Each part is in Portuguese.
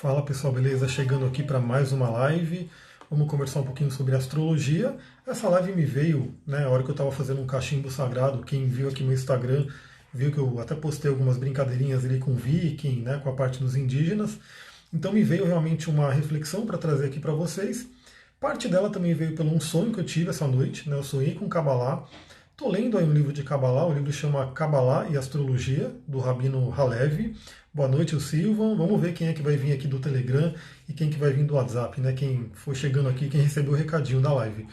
Fala pessoal, beleza? Chegando aqui para mais uma live. Vamos conversar um pouquinho sobre astrologia. Essa live me veio, né, a hora que eu estava fazendo um cachimbo sagrado. Quem viu aqui no Instagram viu que eu até postei algumas brincadeirinhas ali com Viking, né, com a parte dos indígenas. Então me veio realmente uma reflexão para trazer aqui para vocês. Parte dela também veio pelo um sonho que eu tive essa noite, né? Eu sonhei com Kabbalah. Estou lendo aí um livro de Kabbalah, o livro chama Kabbalah e Astrologia, do Rabino Halevi. Boa noite, o Silvan. Vamos ver quem é que vai vir aqui do Telegram e quem que vai vir do WhatsApp, né? Quem foi chegando aqui, quem recebeu o recadinho da live.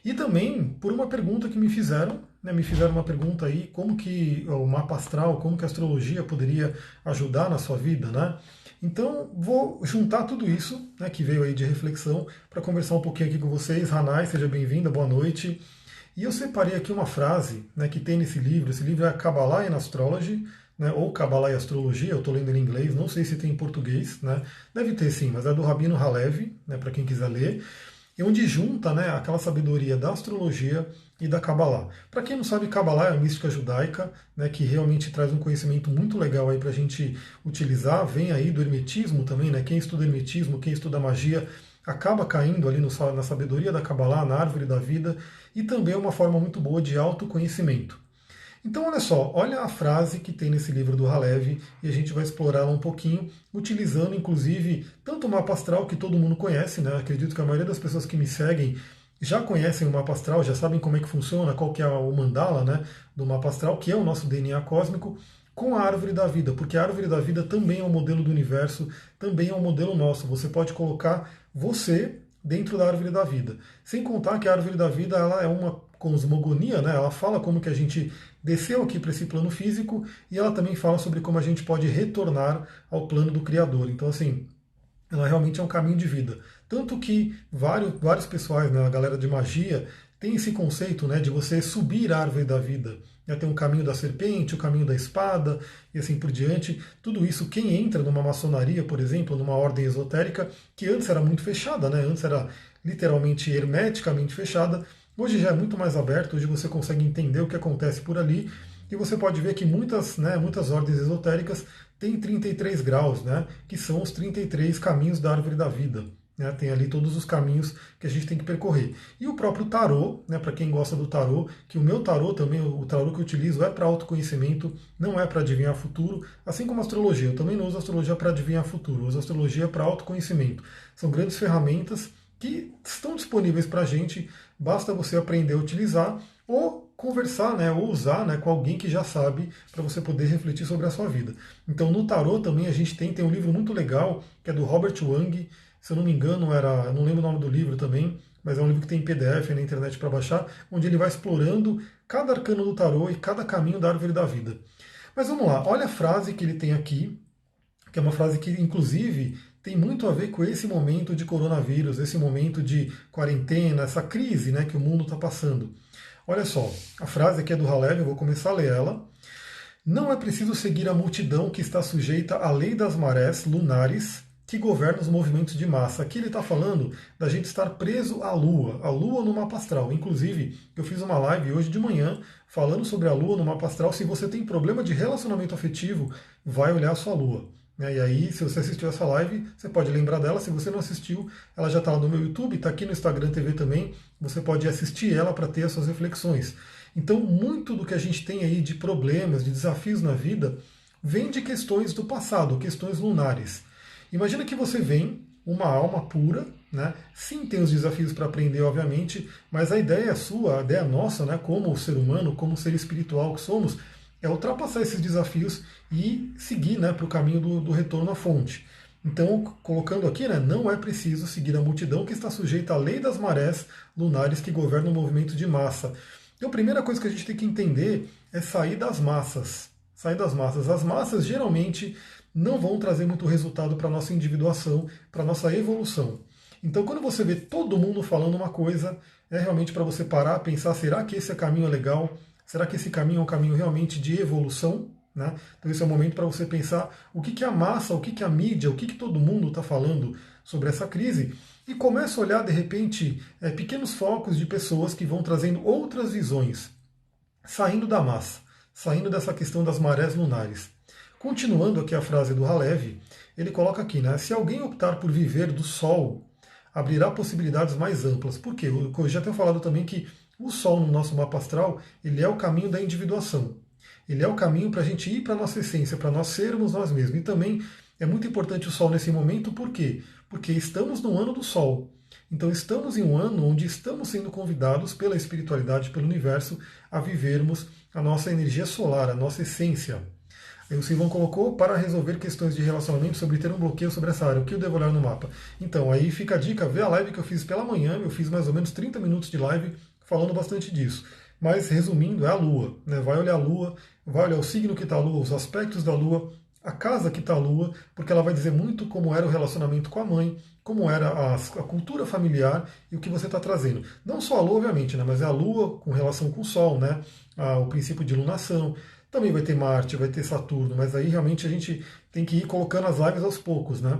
E também por uma pergunta que me fizeram, né? Me fizeram uma pergunta aí, como que o mapa astral, como que a astrologia poderia ajudar na sua vida, né? Então vou juntar tudo isso, né, que veio aí de reflexão, para conversar um pouquinho aqui com vocês. Hanai, seja bem-vinda, boa noite. E eu separei aqui uma frase, né, que tem nesse livro. Esse livro é Kabbalah and Astrology, né, ou Kabbalah e Astrologia. Eu estou lendo em inglês, não sei se tem em português, né? Deve ter sim, mas é do Rabino Halevi, né, para quem quiser ler. E onde junta, né, aquela sabedoria da astrologia e da Kabbalah. Para quem não sabe, Kabbalah é a mística judaica, né, que realmente traz um conhecimento muito legal aí para a gente utilizar. Vem aí do hermetismo também, né? Quem estuda hermetismo, quem estuda magia, acaba caindo ali na sabedoria da Kabbalah, na árvore da vida, e também é uma forma muito boa de autoconhecimento. Então, olha só, olha a frase que tem nesse livro do Halevi e a gente vai explorá-la um pouquinho, utilizando inclusive tanto o mapa astral, que todo mundo conhece, né? Acredito que a maioria das pessoas que me seguem já conhecem o mapa astral, já sabem como é que funciona, qual que é o mandala, né, do mapa astral, que é o nosso DNA cósmico, com a árvore da vida, porque a árvore da vida também é um modelo do universo, também é um modelo nosso. Você pode colocar você dentro da árvore da vida. Sem contar que a árvore da vida ela é uma cosmogonia, né? Ela fala como que a gente desceu aqui para esse plano físico e ela também fala sobre como a gente pode retornar ao plano do Criador. Então, assim, ela realmente é um caminho de vida. Tanto que vários pessoais, né, a galera de magia, tem esse conceito, né, de você subir a árvore da vida. Tem o caminho da serpente, o caminho da espada e assim por diante. Tudo isso, quem entra numa maçonaria, por exemplo, numa ordem esotérica, que antes era muito fechada, né, antes era literalmente hermeticamente fechada, hoje já é muito mais aberto, hoje você consegue entender o que acontece por ali. E você pode ver que muitas ordens esotéricas têm 33 graus, né, que são os 33 caminhos da árvore da vida. Né, tem ali todos os caminhos que a gente tem que percorrer. E o próprio tarô, né, para quem gosta do tarô, que o meu tarô também, o tarô que eu utilizo é para autoconhecimento, não é para adivinhar futuro, assim como a astrologia. Eu também não uso astrologia para adivinhar futuro, eu uso astrologia para autoconhecimento. São grandes ferramentas que estão disponíveis para a gente, basta você aprender a utilizar ou conversar, né, ou usar, né, com alguém que já sabe, para você poder refletir sobre a sua vida. Então no tarô também a gente tem um livro muito legal, que é do Robert Wang, se eu não me engano, eu não lembro o nome do livro também, mas é um livro que tem em PDF na internet para baixar, onde ele vai explorando cada arcano do tarô e cada caminho da árvore da vida. Mas vamos lá, olha a frase que ele tem aqui, que é uma frase que, inclusive, tem muito a ver com esse momento de coronavírus, esse momento de quarentena, essa crise, né, que o mundo está passando. Olha só, a frase aqui é do Halevi, eu vou começar a ler ela. Não é preciso seguir a multidão que está sujeita à lei das marés lunares que governa os movimentos de massa. Aqui ele está falando da gente estar preso à Lua no mapa astral. Inclusive, eu fiz uma live hoje de manhã falando sobre a Lua no mapa astral. Se você tem problema de relacionamento afetivo, vai olhar a sua Lua. E aí, se você assistiu essa live, você pode lembrar dela. Se você não assistiu, ela já está lá no meu YouTube, está aqui no Instagram TV também. Você pode assistir ela para ter as suas reflexões. Então, muito do que a gente tem aí de problemas, de desafios na vida, vem de questões do passado, questões lunares. Imagina que você vem, uma alma pura, né? Sim, tem os desafios para aprender, obviamente, mas a ideia sua, a ideia nossa, né, como ser humano, como ser espiritual que somos, é ultrapassar esses desafios e seguir, né, para o caminho do retorno à fonte. Então, colocando aqui, né, não é preciso seguir a multidão que está sujeita à lei das marés lunares que governam o movimento de massa. Então, a primeira coisa que a gente tem que entender é sair das massas. Sair das massas. As massas, geralmente, não vão trazer muito resultado para a nossa individuação, para a nossa evolução. Então, quando você vê todo mundo falando uma coisa, é realmente para você parar, pensar, será que esse caminho é legal? Será que esse caminho é um caminho realmente de evolução? Né? Então, esse é o momento para você pensar o que a massa, o que a mídia, o que todo mundo está falando sobre essa crise, e começa a olhar, de repente, pequenos focos de pessoas que vão trazendo outras visões, saindo da massa, saindo dessa questão das marés lunares. Continuando aqui a frase do Halevi, ele coloca aqui, né? Se alguém optar por viver do Sol, abrirá possibilidades mais amplas. Por quê? Eu já tenho falado também que o Sol no nosso mapa astral, ele é o caminho da individuação. Ele é o caminho para a gente ir para a nossa essência, para nós sermos nós mesmos. E também é muito importante o Sol nesse momento, por quê? Porque estamos no ano do Sol. Então estamos em um ano onde estamos sendo convidados pela espiritualidade, pelo universo, a vivermos a nossa energia solar, a nossa essência. Aí o Silvão colocou para resolver questões de relacionamento sobre ter um bloqueio sobre essa área. O que eu devo olhar no mapa? Então, aí fica a dica, vê a live que eu fiz pela manhã, eu fiz mais ou menos 30 minutos de live falando bastante disso. Mas resumindo, é a Lua. Né? Vai olhar a Lua, vai olhar o signo que está a Lua, os aspectos da Lua, a casa que está a Lua, porque ela vai dizer muito como era o relacionamento com a mãe, como era a cultura familiar e o que você está trazendo. Não só a Lua, obviamente, né? Mas é a Lua com relação com o Sol, né? O princípio de lunação. Também vai ter Marte, vai ter Saturno, mas aí realmente a gente tem que ir colocando as lives aos poucos, né?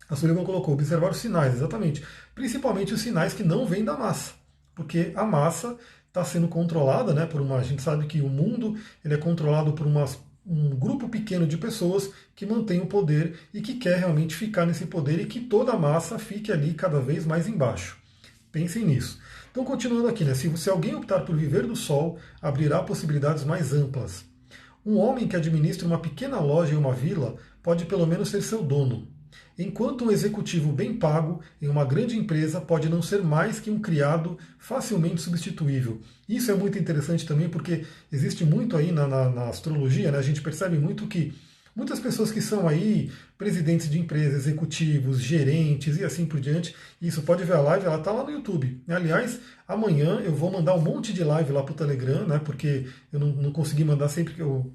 A Sullivan colocou, observar os sinais, exatamente. Principalmente os sinais que não vêm da massa, porque a massa está sendo controlada, né, por uma. A gente sabe que o mundo ele é controlado por um grupo pequeno de pessoas que mantém o poder e que quer realmente ficar nesse poder e que toda a massa fique ali cada vez mais embaixo. Pensem nisso. Então, continuando aqui, né, se alguém optar por viver do Sol, abrirá possibilidades mais amplas. Um homem que administra uma pequena loja em uma vila pode pelo menos ser seu dono, enquanto um executivo bem pago em uma grande empresa pode não ser mais que um criado facilmente substituível. Isso é muito interessante também porque existe muito aí na astrologia, né? A gente percebe muito que muitas pessoas que são aí presidentes de empresas, executivos, gerentes e assim por diante, isso pode ver a live, ela está lá no YouTube. Aliás, amanhã eu vou mandar um monte de live lá para o Telegram, né? Porque eu não consegui mandar sempre que eu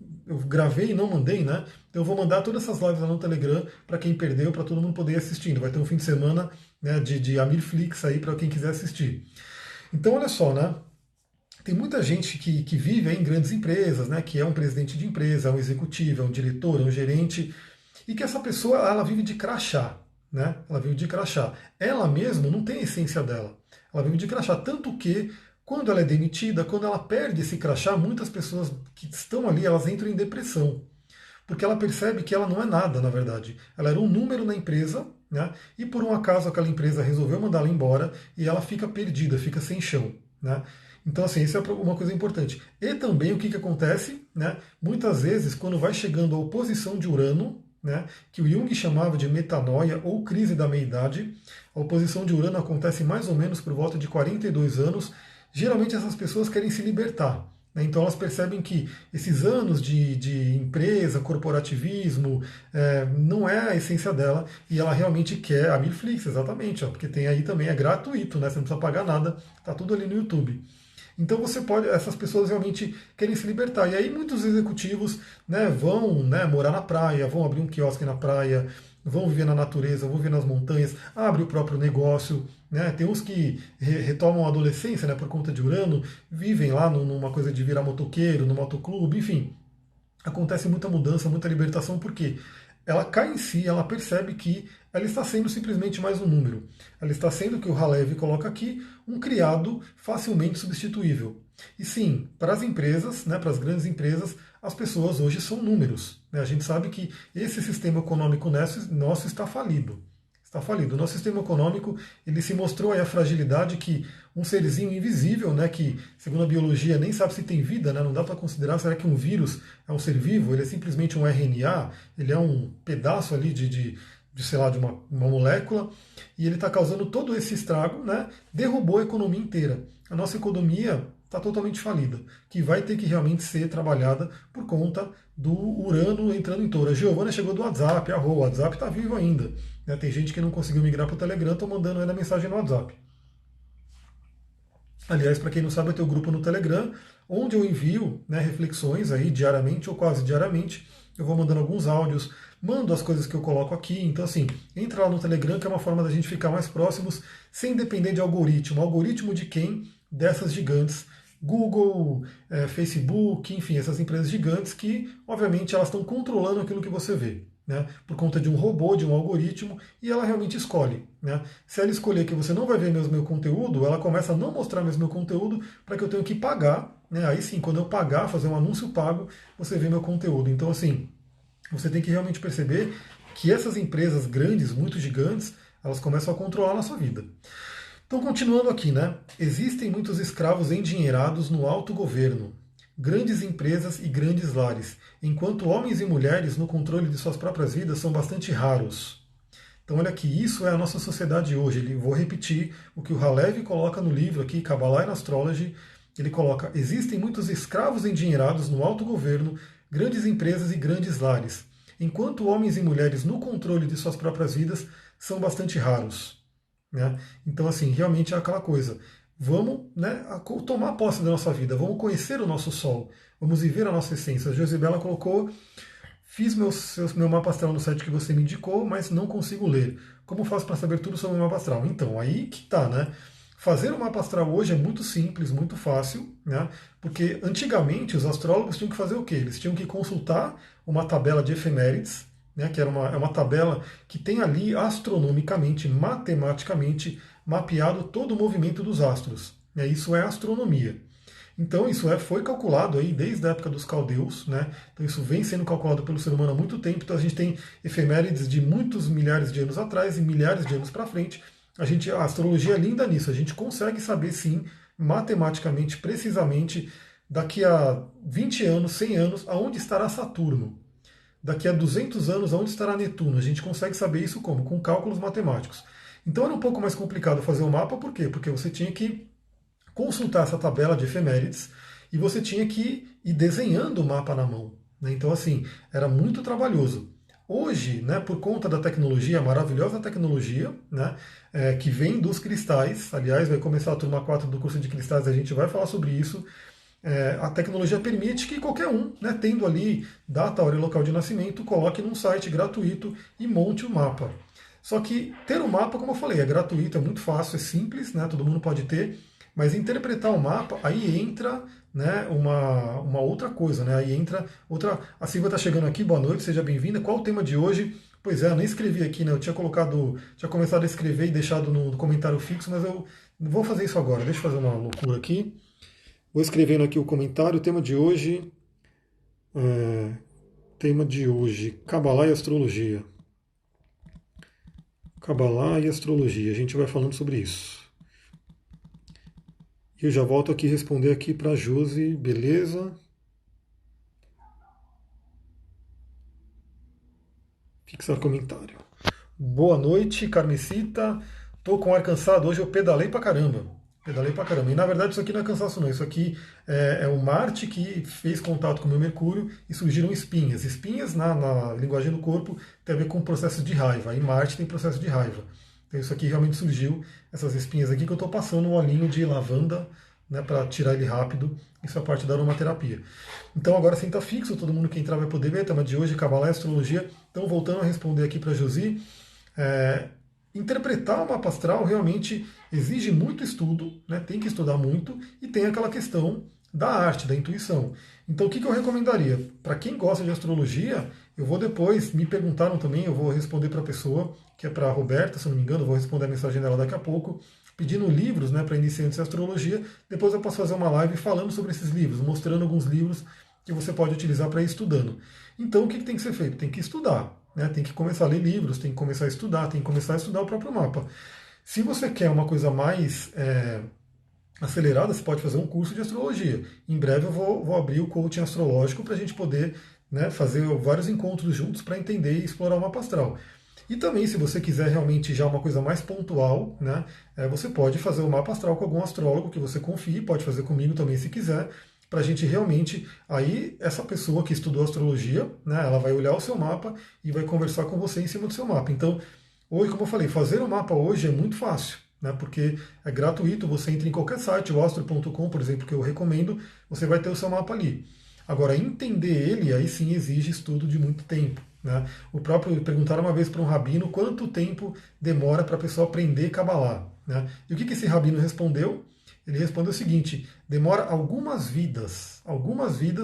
gravei e não mandei, né? Então eu vou mandar todas essas lives lá no Telegram para quem perdeu, para todo mundo poder ir assistindo. Vai ter um fim de semana, né, de Amirflix aí para quem quiser assistir. Então olha só, né? Tem muita gente que vive em grandes empresas, né? Que é um presidente de empresa, é um executivo, é um diretor, é um gerente, e que essa pessoa ela vive de crachá, né? Ela vive de crachá. Ela mesma não tem a essência dela. Ela vive de crachá, tanto que quando ela é demitida, quando ela perde esse crachá, muitas pessoas que estão ali, elas entram em depressão. Porque ela percebe que ela não é nada, na verdade. Ela era um número na empresa, né? E por um acaso aquela empresa resolveu mandá-la embora e ela fica perdida, fica sem chão, né? Então, assim, isso é uma coisa importante. E também o que acontece, né? Muitas vezes, quando vai chegando a oposição de Urano, né? Que o Jung chamava de metanoia ou crise da meia-idade, a oposição de Urano acontece mais ou menos por volta de 42 anos. Geralmente essas pessoas querem se libertar. Né? Então elas percebem que esses anos de empresa, corporativismo, não é a essência dela e ela realmente quer a Mirflix, exatamente, ó, porque tem aí também, é gratuito, né? Você não precisa pagar nada, tá tudo ali no YouTube. Então você pode, essas pessoas realmente querem se libertar. E aí muitos executivos, né, vão, né, morar na praia, vão abrir um quiosque na praia, vão viver na natureza, vão viver nas montanhas, abre o próprio negócio. Né? Tem uns que retomam a adolescência, né, por conta de Urano, vivem lá numa coisa de virar motoqueiro, no motoclube, enfim. Acontece muita mudança, muita libertação, porque ela cai em si, ela percebe que ela está sendo simplesmente mais um número. Ela está sendo, que o Halev coloca aqui, um criado facilmente substituível. E sim, para as empresas, né, para as grandes empresas, as pessoas hoje são números. Né? A gente sabe que esse sistema econômico nosso está falido. Está falido. O nosso sistema econômico ele se mostrou aí a fragilidade que um serzinho invisível, né, que segundo a biologia nem sabe se tem vida, né, não dá para considerar, será que um vírus é um ser vivo? Ele é simplesmente um RNA, ele é um pedaço ali sei lá, de uma molécula, e ele está causando todo esse estrago, né, derrubou a economia inteira. A nossa economia está totalmente falida, que vai ter que realmente ser trabalhada por conta do Urano entrando em touro. A Giovana chegou do WhatsApp, o WhatsApp está vivo ainda. Né? Tem gente que não conseguiu migrar para o Telegram, estou mandando ainda mensagem no WhatsApp. Aliás, para quem não sabe, eu tenho um grupo no Telegram, onde eu envio, né, reflexões aí diariamente ou quase diariamente. Eu vou mandando alguns áudios, mando as coisas que eu coloco aqui. Então, assim, entra lá no Telegram, que é uma forma da gente ficar mais próximos, sem depender de algoritmo. Algoritmo de quem? Dessas gigantes. Google, Facebook, enfim, essas empresas gigantes que, obviamente, elas estão controlando aquilo que você vê. Né, por conta de um robô, de um algoritmo, e ela realmente escolhe. Né? Se ela escolher que você não vai ver mais meu conteúdo, ela começa a não mostrar mais meu conteúdo para que eu tenha que pagar. Né? Aí sim, quando eu pagar, fazer um anúncio pago, você vê meu conteúdo. Então, assim, você tem que realmente perceber que essas empresas grandes, muito gigantes, elas começam a controlar a nossa vida. Então, continuando aqui, né? Existem muitos escravos endinheirados no alto governo, grandes empresas e grandes lares, enquanto homens e mulheres no controle de suas próprias vidas são bastante raros. Então, olha aqui, isso é a nossa sociedade hoje. Vou repetir o que o Halevi coloca no livro aqui, Kabbalah and Astrology. Ele coloca: existem muitos escravos endinheirados no alto governo, grandes empresas e grandes lares, enquanto homens e mulheres no controle de suas próprias vidas são bastante raros. Né? Então, assim, realmente é aquela coisa. Vamos, né, tomar posse da nossa vida, vamos conhecer o nosso sol, vamos viver a nossa essência. A Josibela colocou: fiz meu mapa astral no site que você me indicou, mas não consigo ler. Como faço para saber tudo sobre o mapa astral? Então, aí que tá, né? Fazer o mapa astral hoje é muito simples, muito fácil, né? Porque antigamente os astrólogos tinham que fazer o quê? Eles tinham que consultar uma tabela de efemérides, né? Que é uma tabela que tem ali astronomicamente, matematicamente mapeado todo o movimento dos astros. Né? Isso é astronomia. Então isso foi calculado aí desde a época dos caldeus, né? Então isso vem sendo calculado pelo ser humano há muito tempo. Então a gente tem efemérides de muitos milhares de anos atrás e milhares de anos para frente. A astrologia é linda nisso. A gente consegue saber sim, matematicamente, precisamente, daqui a 20 anos, 100 anos, aonde estará Saturno. Daqui a 200 anos, aonde estará Netuno. A gente consegue saber isso como? Com cálculos matemáticos. Então era um pouco mais complicado fazer o mapa, por quê? Porque você tinha que consultar essa tabela de efemérides e você tinha que ir desenhando o mapa na mão. Né? Então, assim, era muito trabalhoso. Hoje, né, por conta da tecnologia, a maravilhosa tecnologia, né, que vem dos cristais, aliás, vai começar a turma 4 do curso de cristais, a gente vai falar sobre isso. A tecnologia permite que qualquer um, né, tendo ali data, hora e local de nascimento, coloque num site gratuito e monte o mapa. Só que ter o mapa, como eu falei, é gratuito, é muito fácil, é simples, né, todo mundo pode ter. Mas interpretar o mapa, aí entra, né, uma outra coisa, né? Aí entra outra. A Silvia está chegando aqui, boa noite, seja bem-vinda. Qual o tema de hoje? Pois é, eu nem escrevi aqui, né? Eu tinha começado a escrever e deixado no comentário fixo, mas eu vou fazer isso agora. Deixa eu fazer uma loucura aqui. Vou escrevendo aqui o comentário. O tema de hoje. Tema de hoje: Kabbalah e Astrologia. Kabbalah e Astrologia. A gente vai falando sobre isso. E eu já volto aqui responder aqui para a Josi, beleza? Fixar comentário. Boa noite, Carmesita. Tô com ar cansado, hoje eu pedalei pra caramba. Pedalei pra caramba. E na verdade isso aqui não é cansaço não, isso aqui é o Marte que fez contato com o meu Mercúrio e surgiram espinhas. Espinhas na linguagem do corpo tem a ver com o processo de raiva, e Marte tem processo de raiva. Então isso aqui realmente surgiu, essas espinhas aqui que eu estou passando um olhinho de lavanda, né, para tirar ele rápido. Isso é parte da aromaterapia. Então agora senta fixo, todo mundo que entrar vai poder ver. Tema de hoje, Kabbalah e Astrologia. Então voltando a responder aqui para Josi, interpretar o mapa astral realmente exige muito estudo, né, tem que estudar muito, e tem aquela questão da arte, da intuição. Então o que eu recomendaria? Para quem gosta de astrologia, eu vou depois, me perguntaram também, eu vou responder para a pessoa, que é para a Roberta, se eu não me engano, eu vou responder a mensagem dela daqui a pouco, pedindo livros, né, para iniciantes em astrologia. Depois eu posso fazer uma live falando sobre esses livros, mostrando alguns livros que você pode utilizar para ir estudando. Então o que tem que ser feito? Tem que estudar, né, tem que começar a ler livros, tem que começar a estudar, tem que começar a estudar o próprio mapa. Se você quer uma coisa mais acelerada, você pode fazer um curso de astrologia. Em breve eu vou abrir o coaching astrológico para a gente poder, né, fazer vários encontros juntos para entender e explorar o mapa astral. E também, se você quiser realmente já uma coisa mais pontual, né, você pode fazer o mapa astral com algum astrólogo que você confie, pode fazer comigo também se quiser, para a gente realmente, aí essa pessoa que estudou astrologia, né, ela vai olhar o seu mapa e vai conversar com você em cima do seu mapa. Então, hoje, como eu falei, fazer o mapa hoje é muito fácil, né, porque é gratuito, você entra em qualquer site, o astro.com, por exemplo, que eu recomendo, você vai ter o seu mapa ali. Agora, entender ele, aí sim exige estudo de muito tempo. Né? O próprio perguntaram uma vez para um rabino quanto tempo demora para a pessoa aprender Kabbalah. Né? E o que esse rabino respondeu? Ele respondeu o seguinte: demora algumas vidas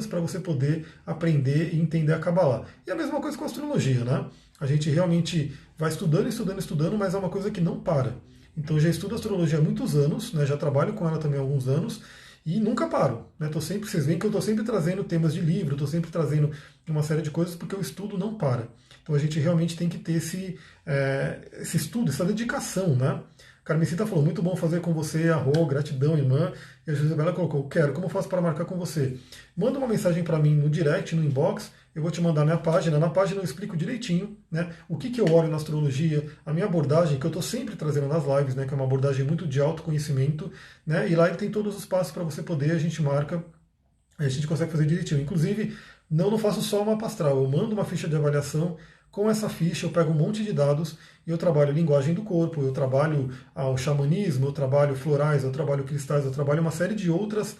para você poder aprender e entender a Kabbalah. E a mesma coisa com a astrologia, né? A gente realmente vai estudando, estudando, estudando, mas é uma coisa que não para. Então eu já estudo astrologia há muitos anos, né? Já trabalho com ela também há alguns anos, E nunca paro, né? Vocês veem que eu estou sempre trazendo temas de livro, estou sempre trazendo uma série de coisas porque o estudo não para. Então a gente realmente tem que ter esse estudo, essa dedicação, né? Carmesita falou, muito bom fazer com você, gratidão, irmã. E a Josabela colocou, quero, como eu faço para marcar com você? Manda uma mensagem para mim no direct, no inbox, eu vou te mandar minha página. Na página eu explico direitinho, né, o que eu olho na astrologia, a minha abordagem, que eu estou sempre trazendo nas lives, né, que é uma abordagem muito de autoconhecimento, né, e lá ele tem todos os passos para você poder, a gente marca, a gente consegue fazer direitinho. Inclusive, não faço só uma mapa astral, eu mando uma ficha de avaliação. Com essa ficha eu pego um monte de dados e eu trabalho linguagem do corpo, eu trabalho o xamanismo, eu trabalho florais, eu trabalho cristais, eu trabalho uma série de outros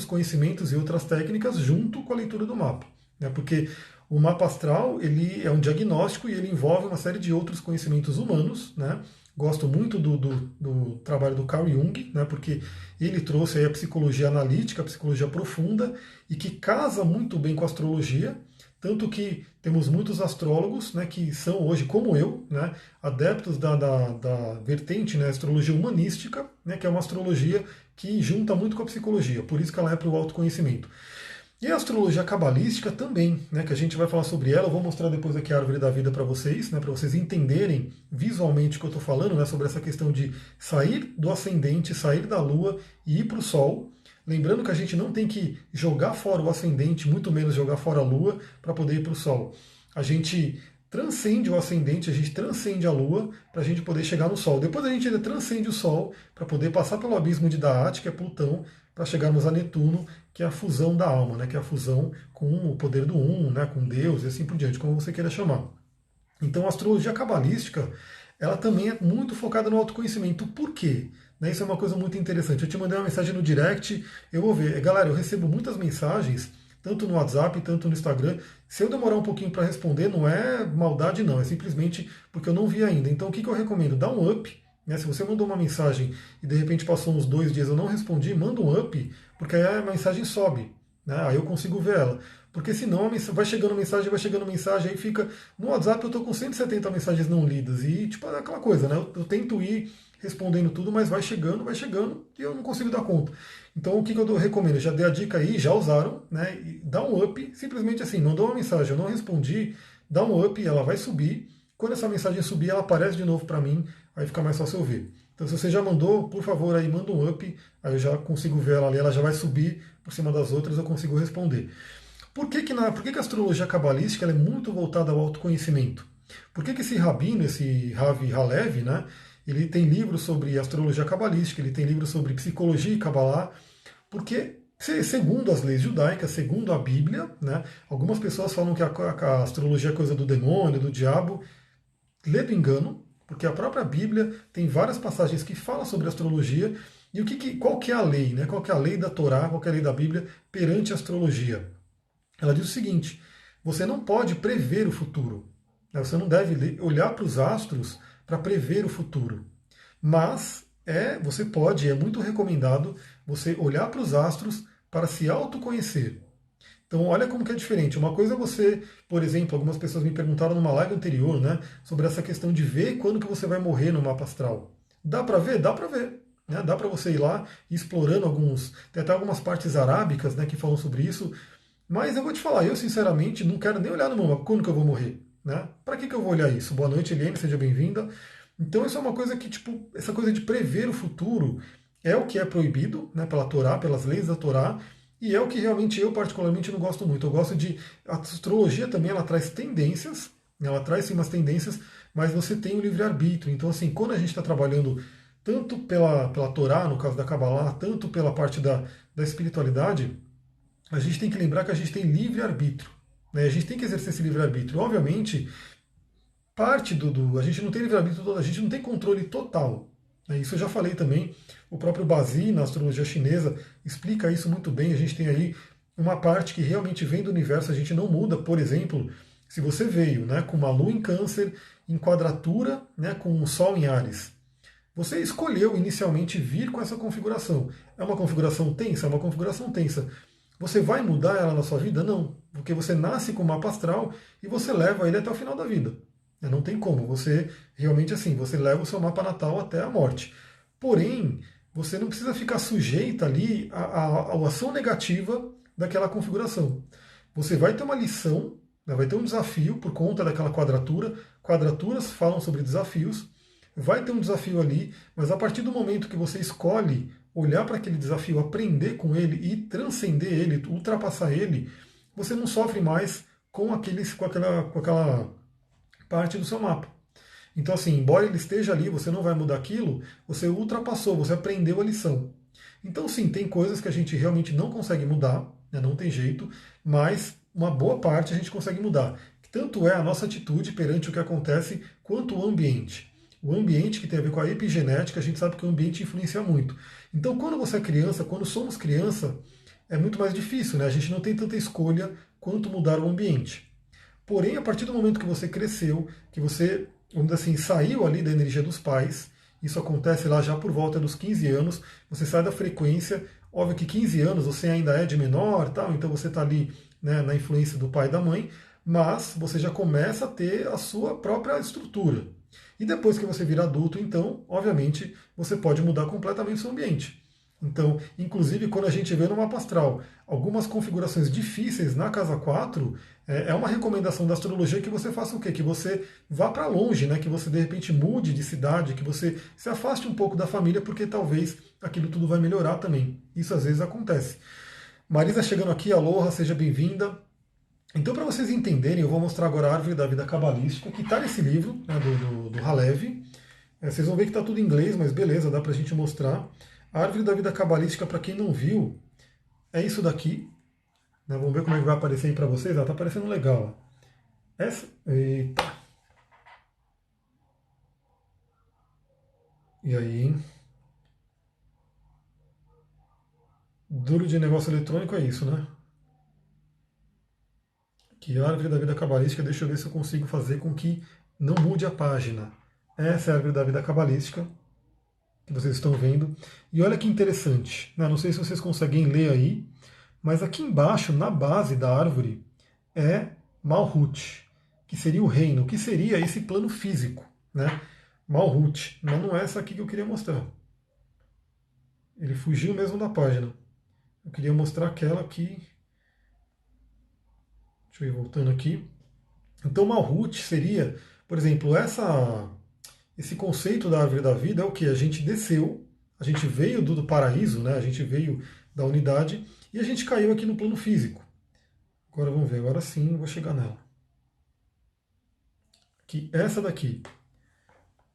conhecimentos e outras técnicas junto com a leitura do mapa. Né? Porque o mapa astral ele é um diagnóstico e ele envolve uma série de outros conhecimentos humanos. Né? Gosto muito do trabalho do Carl Jung, né? Porque ele trouxe aí a psicologia analítica, a psicologia profunda, e que casa muito bem com a astrologia. Tanto que temos muitos astrólogos, né, que são hoje, como eu, né, adeptos da vertente, né, astrologia humanística, né, que é uma astrologia que junta muito com a psicologia, por isso que ela é para o autoconhecimento. E a astrologia cabalística também, né, que a gente vai falar sobre ela, eu vou mostrar depois aqui a árvore da vida para vocês entenderem visualmente o que eu estou falando, né, sobre essa questão de sair do ascendente, sair da lua e ir para o sol. Lembrando que a gente não tem que jogar fora o ascendente, muito menos jogar fora a lua para poder ir para o sol. A gente transcende o ascendente, a gente transcende a lua para a gente poder chegar no sol. Depois a gente ainda transcende o sol para poder passar pelo abismo de Da'at, que é Plutão, para chegarmos a Netuno, que é a fusão da alma, né, que é a fusão com o poder do né, com Deus e assim por diante, como você queira chamar. Então a astrologia cabalística, ela também é muito focada no autoconhecimento. Por quê? Né, isso é uma coisa muito interessante. Eu te mandei uma mensagem no direct, eu vou ver. Galera, eu recebo muitas mensagens, tanto no WhatsApp, tanto no Instagram. Se eu demorar um pouquinho para responder, não é maldade não, é simplesmente porque eu não vi ainda. Então o que eu recomendo? Dá um up. Né? Se você mandou uma mensagem e de repente passou uns 2 dias e eu não respondi, manda um up, porque aí a mensagem sobe. Né? Aí eu consigo ver ela. Porque senão vai chegando mensagem, aí fica. No WhatsApp eu estou com 170 mensagens não lidas. E tipo, é aquela coisa, né? Eu tento ir respondendo tudo, mas vai chegando e eu não consigo dar conta. Então o que eu recomendo? Já dei a dica aí, já usaram, né? E dá um up, simplesmente assim, mandou uma mensagem, eu não respondi, dá um up, ela vai subir. Quando essa mensagem subir, ela aparece de novo para mim, aí fica mais fácil eu ver. Então se você já mandou, por favor, aí manda um up, aí eu já consigo ver ela ali, ela já vai subir por cima das outras, eu consigo responder. Por que a astrologia cabalística ela é muito voltada ao autoconhecimento? Por que esse rabino, esse Ravi Halevi, né, ele tem livros sobre astrologia cabalística, ele tem livros sobre psicologia e cabalá? Porque, segundo as leis judaicas, segundo a Bíblia, né, algumas pessoas falam que a astrologia é coisa do demônio, do diabo. Ledo engano, porque a própria Bíblia tem várias passagens que falam sobre astrologia. E qual que é a lei? Né? Qual que é a lei da Torá, qual que é a lei da Bíblia perante a astrologia? Ela diz o seguinte: você não pode prever o futuro. Né? Você não deve olhar para os astros para prever o futuro. Mas você pode, é muito recomendado você olhar para os astros para se autoconhecer. Então, olha como que é diferente. Uma coisa é você, por exemplo, algumas pessoas me perguntaram numa live anterior, né, sobre essa questão de ver quando que você vai morrer no mapa astral. Dá para ver? Dá para ver. Né? Dá para você ir lá explorando tem até algumas partes arábicas, né, que falam sobre isso. Mas eu vou te falar, eu sinceramente não quero nem olhar no meu mapa quando que eu vou morrer. Né? Para que eu vou olhar isso? Boa noite, Eliane, seja bem-vinda. Então isso é uma coisa que, tipo, essa coisa de prever o futuro é o que é proibido, né, pela Torá, pelas leis da Torá, e é o que realmente eu particularmente não gosto muito. Eu gosto de... A astrologia também, ela traz tendências, ela traz sim umas tendências, mas você tem o livre-arbítrio. Então, assim, quando a gente está trabalhando tanto pela Torá, no caso da Kabbalah, tanto pela parte da espiritualidade, a gente tem que lembrar que a gente tem livre-arbítrio. Né? A gente tem que exercer esse livre-arbítrio. Obviamente, parte a gente não tem livre-arbítrio, a gente não tem controle total. Né? Isso eu já falei também. O próprio Bazzi, na astrologia chinesa, explica isso muito bem. A gente tem aí uma parte que realmente vem do universo, a gente não muda. Por exemplo, se você veio, né, com uma lua em Câncer, em quadratura, né, com um Sol em Áries, você escolheu inicialmente vir com essa configuração. É uma configuração tensa? É uma configuração tensa. Você vai mudar ela na sua vida? Não. Porque você nasce com o mapa astral e você leva ele até o final da vida. Não tem como. Você realmente assim, você leva o seu mapa natal até a morte. Porém, você não precisa ficar sujeita ali à ação negativa daquela configuração. Você vai ter uma lição, né, vai ter um desafio por conta daquela quadratura. Quadraturas falam sobre desafios. Vai ter um desafio ali, mas a partir do momento que você escolhe olhar para aquele desafio, aprender com ele e transcender ele, ultrapassar ele, você não sofre mais com aquela parte do seu mapa. Então, assim, embora ele esteja ali, você não vai mudar aquilo, você ultrapassou, você aprendeu a lição. Então, sim, tem coisas que a gente realmente não consegue mudar, né, não tem jeito, mas uma boa parte a gente consegue mudar. Tanto é a nossa atitude perante o que acontece, quanto o ambiente. O ambiente que tem a ver com a epigenética, a gente sabe que o ambiente influencia muito. Então, quando você é criança, quando somos criança, é muito mais difícil, né? A gente não tem tanta escolha quanto mudar o ambiente. Porém, a partir do momento que você cresceu, que você, vamos dizer assim, saiu ali da energia dos pais, isso acontece lá já por volta dos 15 anos, você sai da frequência, óbvio que 15 anos você ainda é de menor, tal, então você está ali, né, na influência do pai e da mãe, mas você já começa a ter a sua própria estrutura. E depois que você vira adulto, então, obviamente, você pode mudar completamente o seu ambiente. Então, inclusive, quando a gente vê no mapa astral algumas configurações difíceis na casa 4, é uma recomendação da astrologia que você faça o quê? Que você vá para longe, né? Que você de repente mude de cidade, que você se afaste um pouco da família, porque talvez aquilo tudo vai melhorar também. Isso às vezes acontece. Marisa chegando aqui, aloha, seja bem-vinda. Então, para vocês entenderem, eu vou mostrar agora a árvore da vida cabalística, que está nesse livro, né, do Halev. Vocês vão ver que está tudo em inglês, mas beleza, dá para a gente mostrar. A árvore da vida cabalística, para quem não viu, é isso daqui. Né? Vamos ver como é que vai aparecer aí para vocês. Ela está aparecendo legal. Essa. Eita. E aí, hein? Duro de negócio eletrônico é isso, né? Que a árvore da vida cabalística, deixa eu ver se eu consigo fazer com que não mude a página. Essa é a árvore da vida cabalística, que vocês estão vendo. E olha que interessante, né? Não sei se vocês conseguem ler aí, mas aqui embaixo, na base da árvore, é Malhut, que seria o reino, que seria esse plano físico, né? Malhut, mas não é essa aqui que eu queria mostrar. Ele fugiu mesmo da página. Eu queria mostrar aquela aqui. Deixa eu ir voltando aqui. Então, Malhut seria, por exemplo, esse conceito da árvore da vida é o que? A gente desceu, a gente veio do paraíso, né? A gente veio da unidade e a gente caiu aqui no plano físico. Agora vamos ver, agora sim vou chegar nela. Que essa daqui.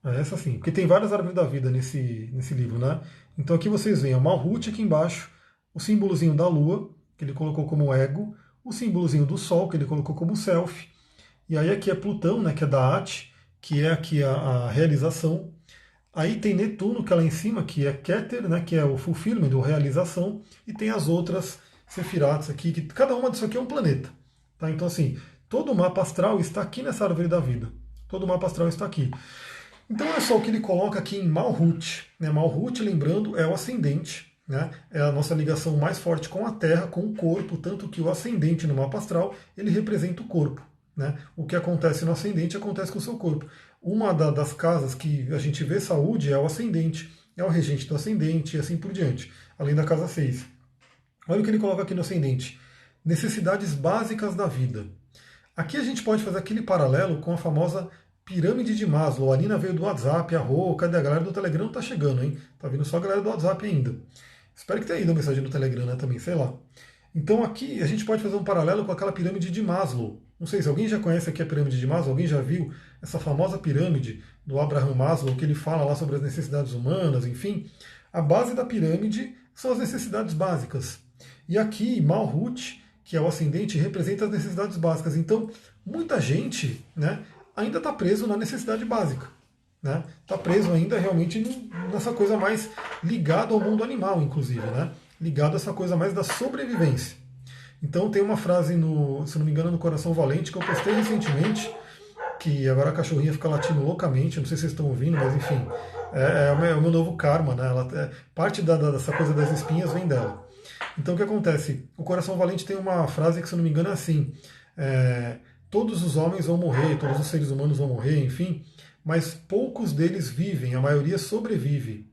Essa sim, porque tem várias árvores da vida nesse livro, né? Então aqui vocês veem a Malhut aqui embaixo, o símbolozinho da lua, que ele colocou como ego, o símbolozinho do sol, que ele colocou como self, e aí aqui é Plutão, né, que é da Ate, que é aqui a realização. Aí tem Netuno, que é lá em cima, que é Keter, né, que é o fulfillment, ou realização, e tem as outras Sefirats aqui, que cada uma disso aqui é um planeta. Tá? Então assim, todo o mapa astral está aqui nessa árvore da vida. Todo o mapa astral está aqui. Então é só o que ele coloca aqui em Malhut. Né? Malhut, lembrando, é o ascendente, né? É a nossa ligação mais forte com a Terra, com o corpo, tanto que o ascendente no mapa astral, ele representa o corpo. Né? O que acontece no ascendente acontece com o seu corpo. Uma das casas que a gente vê saúde é o ascendente, é o regente do ascendente e assim por diante, além da casa 6. Olha o que ele coloca aqui no ascendente. Necessidades básicas da vida. Aqui a gente pode fazer aquele paralelo com a famosa pirâmide de Maslow. A Nina veio do WhatsApp, a Rô, cadê a galera do Telegram? Tá chegando, hein? Tá vindo só a galera do WhatsApp ainda. Espero que tenha ido a mensagem do Telegram, né, também, sei lá. Então aqui a gente pode fazer um paralelo com aquela pirâmide de Maslow. Não sei se alguém já conhece aqui a pirâmide de Maslow, alguém já viu essa famosa pirâmide do Abraham Maslow, que ele fala lá sobre as necessidades humanas, enfim. A base da pirâmide são as necessidades básicas. E aqui, Malhut, que é o ascendente, representa as necessidades básicas. Então, muita gente, né, ainda está preso na necessidade básica. Está preso ainda realmente nessa coisa mais ligada ao mundo animal, inclusive, né? Ligado a essa coisa mais da sobrevivência. Então tem uma frase, se não me engano, no Coração Valente, que eu postei recentemente, que agora a cachorrinha fica latindo loucamente, não sei se vocês estão ouvindo, mas enfim, é o meu novo karma, né? Parte dessa coisa das espinhas vem dela. Então o que acontece? O Coração Valente tem uma frase que, se não me engano, é assim: todos os homens vão morrer, todos os seres humanos vão morrer, enfim, mas poucos deles vivem, a maioria sobrevive.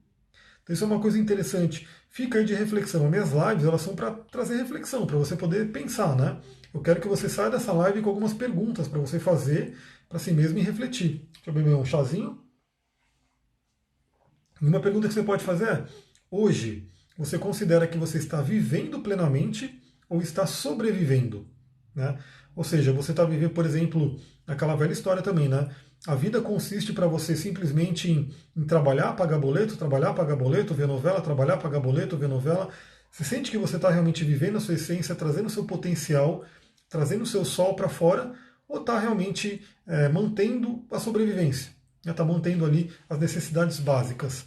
Então isso é uma coisa interessante. Fica aí de reflexão. As minhas lives, elas são para trazer reflexão, para você poder pensar, né? Eu quero que você saia dessa live com algumas perguntas para você fazer para si mesmo e refletir. Deixa eu beber um chazinho. E uma pergunta que você pode fazer é: hoje, você considera que você está vivendo plenamente ou está sobrevivendo? Né? Ou seja, você está vivendo, por exemplo, aquela velha história também, né? A vida consiste para você simplesmente em trabalhar, pagar boleto, ver novela, trabalhar, pagar boleto, ver novela. Você sente que você está realmente vivendo a sua essência, trazendo o seu potencial, trazendo o seu sol para fora, ou está realmente mantendo a sobrevivência? Está mantendo ali as necessidades básicas.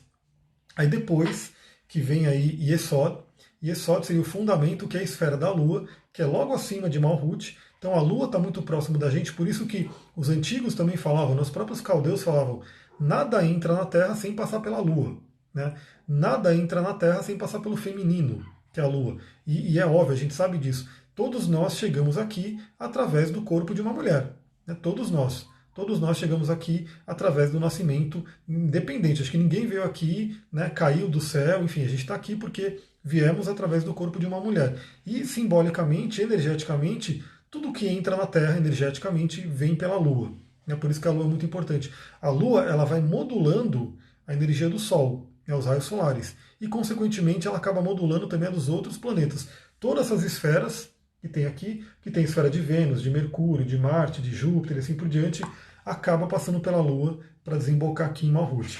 Aí depois que vem aí Yesod, Yesod seria o fundamento, que é a esfera da Lua, que é logo acima de Malhut. Então a Lua está muito próximo da gente, por isso que os antigos também falavam, os próprios caldeus falavam, nada entra na Terra sem passar pela Lua. Né? Nada entra na Terra sem passar pelo feminino, que é a Lua. E é óbvio, a gente sabe disso. Todos nós chegamos aqui através do corpo de uma mulher. Né? Todos nós. Todos nós chegamos aqui através do nascimento independente. Acho que ninguém veio aqui, né, caiu do céu, enfim, a gente está aqui porque viemos através do corpo de uma mulher. E simbolicamente, energeticamente, tudo que entra na Terra energeticamente vem pela Lua. É por isso que a Lua é muito importante. A Lua ela vai modulando a energia do Sol, os raios solares. E, consequentemente, ela acaba modulando também a dos outros planetas. Todas essas esferas que tem aqui, que tem a esfera de Vênus, de Mercúrio, de Marte, de Júpiter e assim por diante, acaba passando pela Lua para desembocar aqui em Malhut.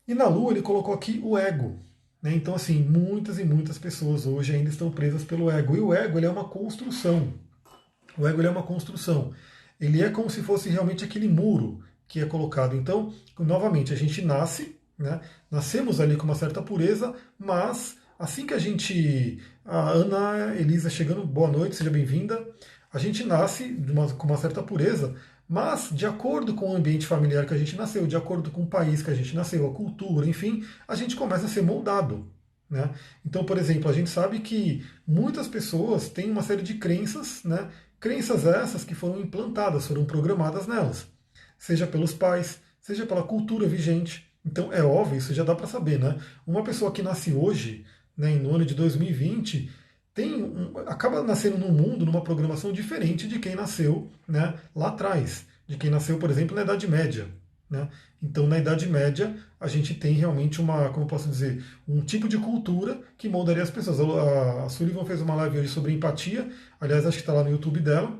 E na Lua ele colocou aqui o ego. Né? Então, assim, muitas e muitas pessoas hoje ainda estão presas pelo ego. E o ego ele é uma construção. O ego ele é uma construção. Ele é como se fosse realmente aquele muro que é colocado. Então, novamente, a gente nasce, né? Nascemos ali com uma certa pureza, mas assim que a gente. A Ana Elisa chegando, boa noite, seja bem-vinda. A gente nasce com uma certa pureza, mas de acordo com o ambiente familiar que a gente nasceu, de acordo com o país que a gente nasceu, a cultura, enfim, a gente começa a ser moldado. Né? Então, por exemplo, a gente sabe que muitas pessoas têm uma série de crenças, né? Crenças essas que foram implantadas, foram programadas nelas, seja pelos pais, seja pela cultura vigente. Então é óbvio, isso já dá para saber, né? Uma pessoa que nasce hoje, né, no ano de 2020, acaba nascendo num mundo, numa programação diferente de quem nasceu, né, lá atrás, de quem nasceu, por exemplo, na Idade Média. Né? Então, na Idade Média, a gente tem realmente uma, como eu posso dizer, um tipo de cultura que moldaria as pessoas. A Sullivan fez uma live hoje sobre empatia, aliás, acho que está lá no YouTube dela,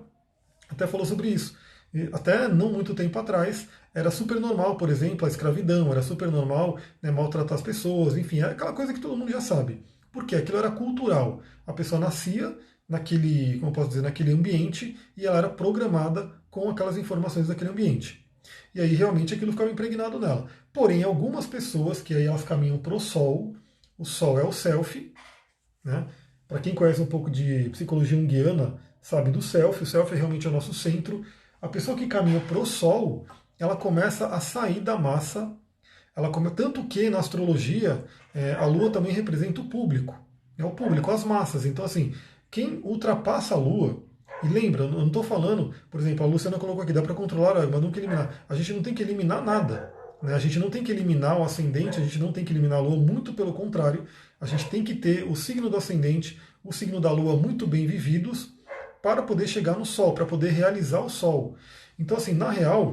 até falou sobre isso. E até não muito tempo atrás, era super normal, por exemplo, a escravidão, era super normal, né, maltratar as pessoas, enfim, é aquela coisa que todo mundo já sabe. Porque aquilo era cultural. A pessoa nascia naquele, como eu posso dizer, naquele ambiente e ela era programada com aquelas informações daquele ambiente. E aí realmente aquilo ficava impregnado nela. Porém, algumas pessoas que aí elas caminham para o Sol é o self, né? Para quem conhece um pouco de psicologia junguiana, sabe do self, o self é realmente o nosso centro. A pessoa que caminha para o Sol, ela começa a sair da massa, tanto que na astrologia a Lua também representa o público, é o público, as massas. Então assim, quem ultrapassa a Lua, e lembra, eu não estou falando, por exemplo, a Luciana colocou aqui, dá para controlar, mas nunca eliminar. A gente não tem que eliminar nada. Né? A gente não tem que eliminar o ascendente, a gente não tem que eliminar a Lua, muito pelo contrário, a gente tem que ter o signo do ascendente, o signo da Lua muito bem vividos para poder chegar no Sol, para poder realizar o Sol. Então, assim, na real,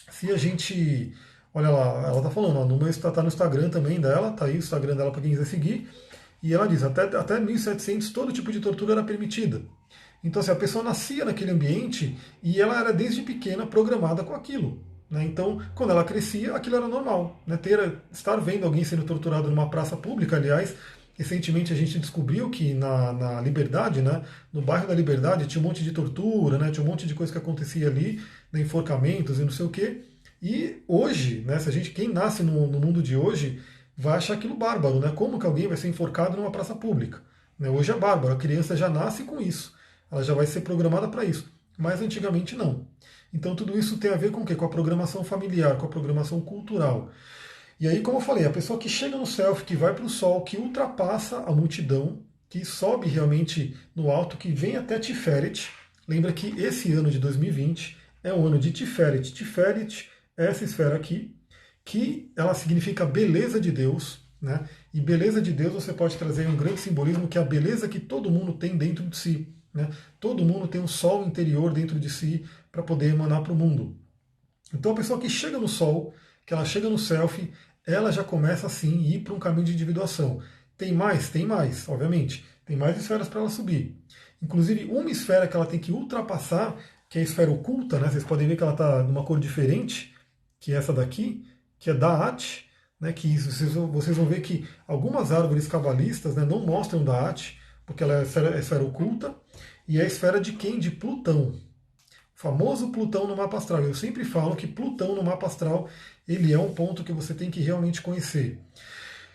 se a gente. Olha lá, ela está falando, ó, tá no Instagram também dela, tá aí o Instagram dela para quem quiser seguir, e ela diz, até 1700 todo tipo de tortura era permitida. Então, assim, a pessoa nascia naquele ambiente e ela era desde pequena programada com aquilo. Né? Então, quando ela crescia, aquilo era normal. Né? Estar vendo alguém sendo torturado numa praça pública, aliás, recentemente a gente descobriu que na Liberdade, né, no bairro da Liberdade, tinha um monte de tortura, né, tinha um monte de coisa que acontecia ali, né, enforcamentos e não sei o quê. E hoje, né, se a gente, quem nasce no mundo de hoje, vai achar aquilo bárbaro. Né? Como que alguém vai ser enforcado numa praça pública? Né? Hoje é bárbaro, a criança já nasce com isso. Ela já vai ser programada para isso. Mas antigamente não. Então tudo isso tem a ver com o quê? Com a programação familiar, com a programação cultural. E aí, como eu falei, a pessoa que chega no self, que vai para o sol, que ultrapassa a multidão, que sobe realmente no alto, que vem até Tiferet. Lembra que esse ano de 2020 é o ano de Tiferet. Tiferet é essa esfera aqui, que ela significa beleza de Deus. né? E beleza de Deus você pode trazer um grande simbolismo que é a beleza que todo mundo tem dentro de si, né? Todo mundo tem um sol interior dentro de si para poder emanar para o mundo. Então a pessoa que chega no sol, que ela chega no selfie, ela já começa assim a ir para um caminho de individuação. Tem mais? Tem mais, obviamente. Tem mais esferas para ela subir. Inclusive, uma esfera que ela tem que ultrapassar, que é a esfera oculta, né? Vocês podem ver que ela está numa cor diferente, que é essa daqui, que é Da'at, né? Que vocês vão ver que algumas árvores cabalistas, né, não mostram Da'at, porque ela é a esfera oculta, e é a esfera de quem? De Plutão. Famoso Plutão no mapa astral. Eu sempre falo que Plutão no mapa astral ele é um ponto que você tem que realmente conhecer.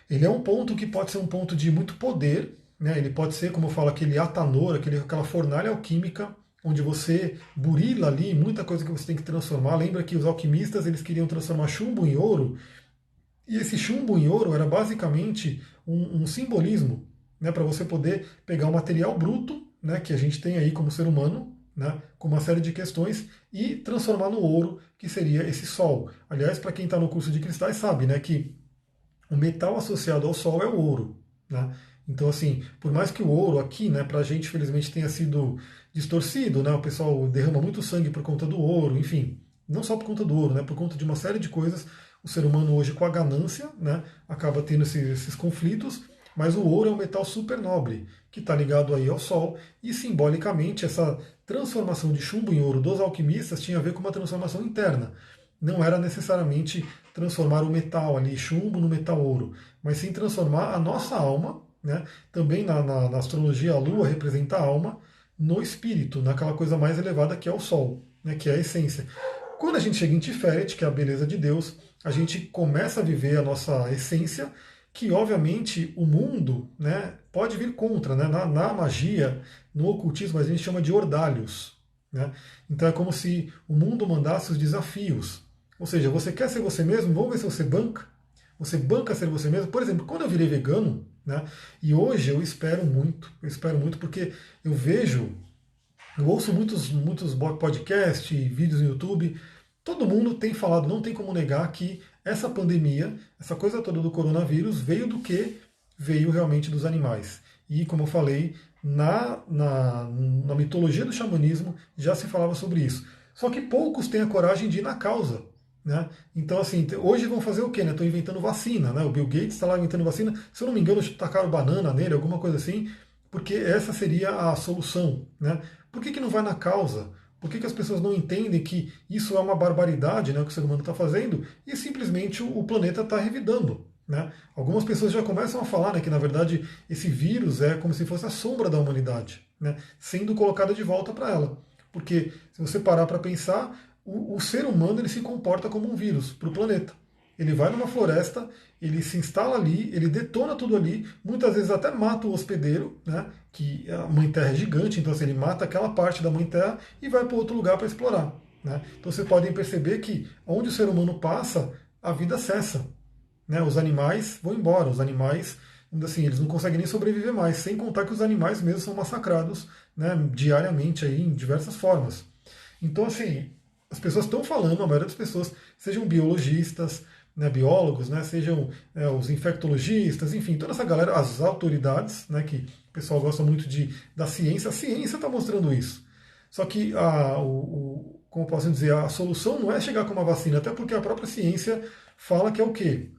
Ele é um ponto que pode ser um ponto de muito poder, né? Ele pode ser, como eu falo, aquele atanor, aquela fornalha alquímica, onde você burila ali muita coisa que você tem que transformar. Lembra que os alquimistas eles queriam transformar chumbo em ouro, e esse chumbo em ouro era basicamente um simbolismo, né, para você poder pegar o material bruto, né, que a gente tem aí como ser humano, né, com uma série de questões, e transformar no ouro, que seria esse sol. Aliás, para quem está no curso de cristais sabe, né, que o metal associado ao sol é o ouro, né? Então, assim, por mais que o ouro aqui, né, para a gente, felizmente, tenha sido distorcido, né, o pessoal derrama muito sangue por conta do ouro, enfim, não só por conta do ouro, né, por conta de uma série de coisas, o ser humano hoje, com a ganância, né, acaba tendo esses conflitos, mas o ouro é um metal super nobre, que está ligado aí ao sol, e simbolicamente essa transformação de chumbo em ouro dos alquimistas tinha a ver com uma transformação interna. Não era necessariamente transformar o metal ali, chumbo, no metal ouro, mas sim transformar a nossa alma, né? Também na astrologia a lua representa a alma, no espírito, naquela coisa mais elevada que é o sol, né? Que é a essência. Quando a gente chega em Tiferet, que é a beleza de Deus, a gente começa a viver a nossa essência, que obviamente o mundo, né, pode vir contra, né? Na magia, no ocultismo, a gente chama de ordalhos, né? Então é como se o mundo mandasse os desafios. Ou seja, você quer ser você mesmo? Vamos ver se você banca. Você banca ser você mesmo? Por exemplo, quando eu virei vegano, né? E hoje eu espero muito porque eu vejo, eu ouço muitos podcasts, vídeos no YouTube, todo mundo tem falado, não tem como negar que essa pandemia, essa coisa toda do coronavírus veio do que? Veio realmente dos animais. E como eu falei, na mitologia do xamanismo já se falava sobre isso. Só que poucos têm a coragem de ir na causa. Né? Então, assim, hoje vão fazer o quê? Estão inventando vacina. Né? O Bill Gates está lá inventando vacina. Se eu não me engano, tacaram banana nele, alguma coisa assim, porque essa seria a solução. Né? Por que não vai na causa? Por que as pessoas não entendem que isso é uma barbaridade, né, o que o ser humano está fazendo, e simplesmente o planeta está revidando? Né? Algumas pessoas já começam a falar, né, que, na verdade, esse vírus é como se fosse a sombra da humanidade, né, sendo colocada de volta para ela. Porque, se você parar para pensar, o ser humano ele se comporta como um vírus para o planeta. Ele vai numa floresta, ele se instala ali, ele detona tudo ali, muitas vezes até mata o hospedeiro, né? Que a Mãe Terra é gigante, então assim, ele mata aquela parte da Mãe Terra e vai para outro lugar para explorar. Né? Então vocês podem perceber que onde o ser humano passa, a vida cessa. Né? Os animais vão embora, os animais, assim, eles não conseguem nem sobreviver mais, sem contar que os animais mesmo são massacrados, né, diariamente aí, em diversas formas. Então, assim, as pessoas estão falando, a maioria das pessoas, sejam biologistas, né, biólogos, né, sejam os infectologistas, enfim, toda essa galera, as autoridades, né, que o pessoal gosta muito da ciência, a ciência está mostrando isso. Só que, como posso dizer, a solução não é chegar com uma vacina, até porque a própria ciência fala que é o quê?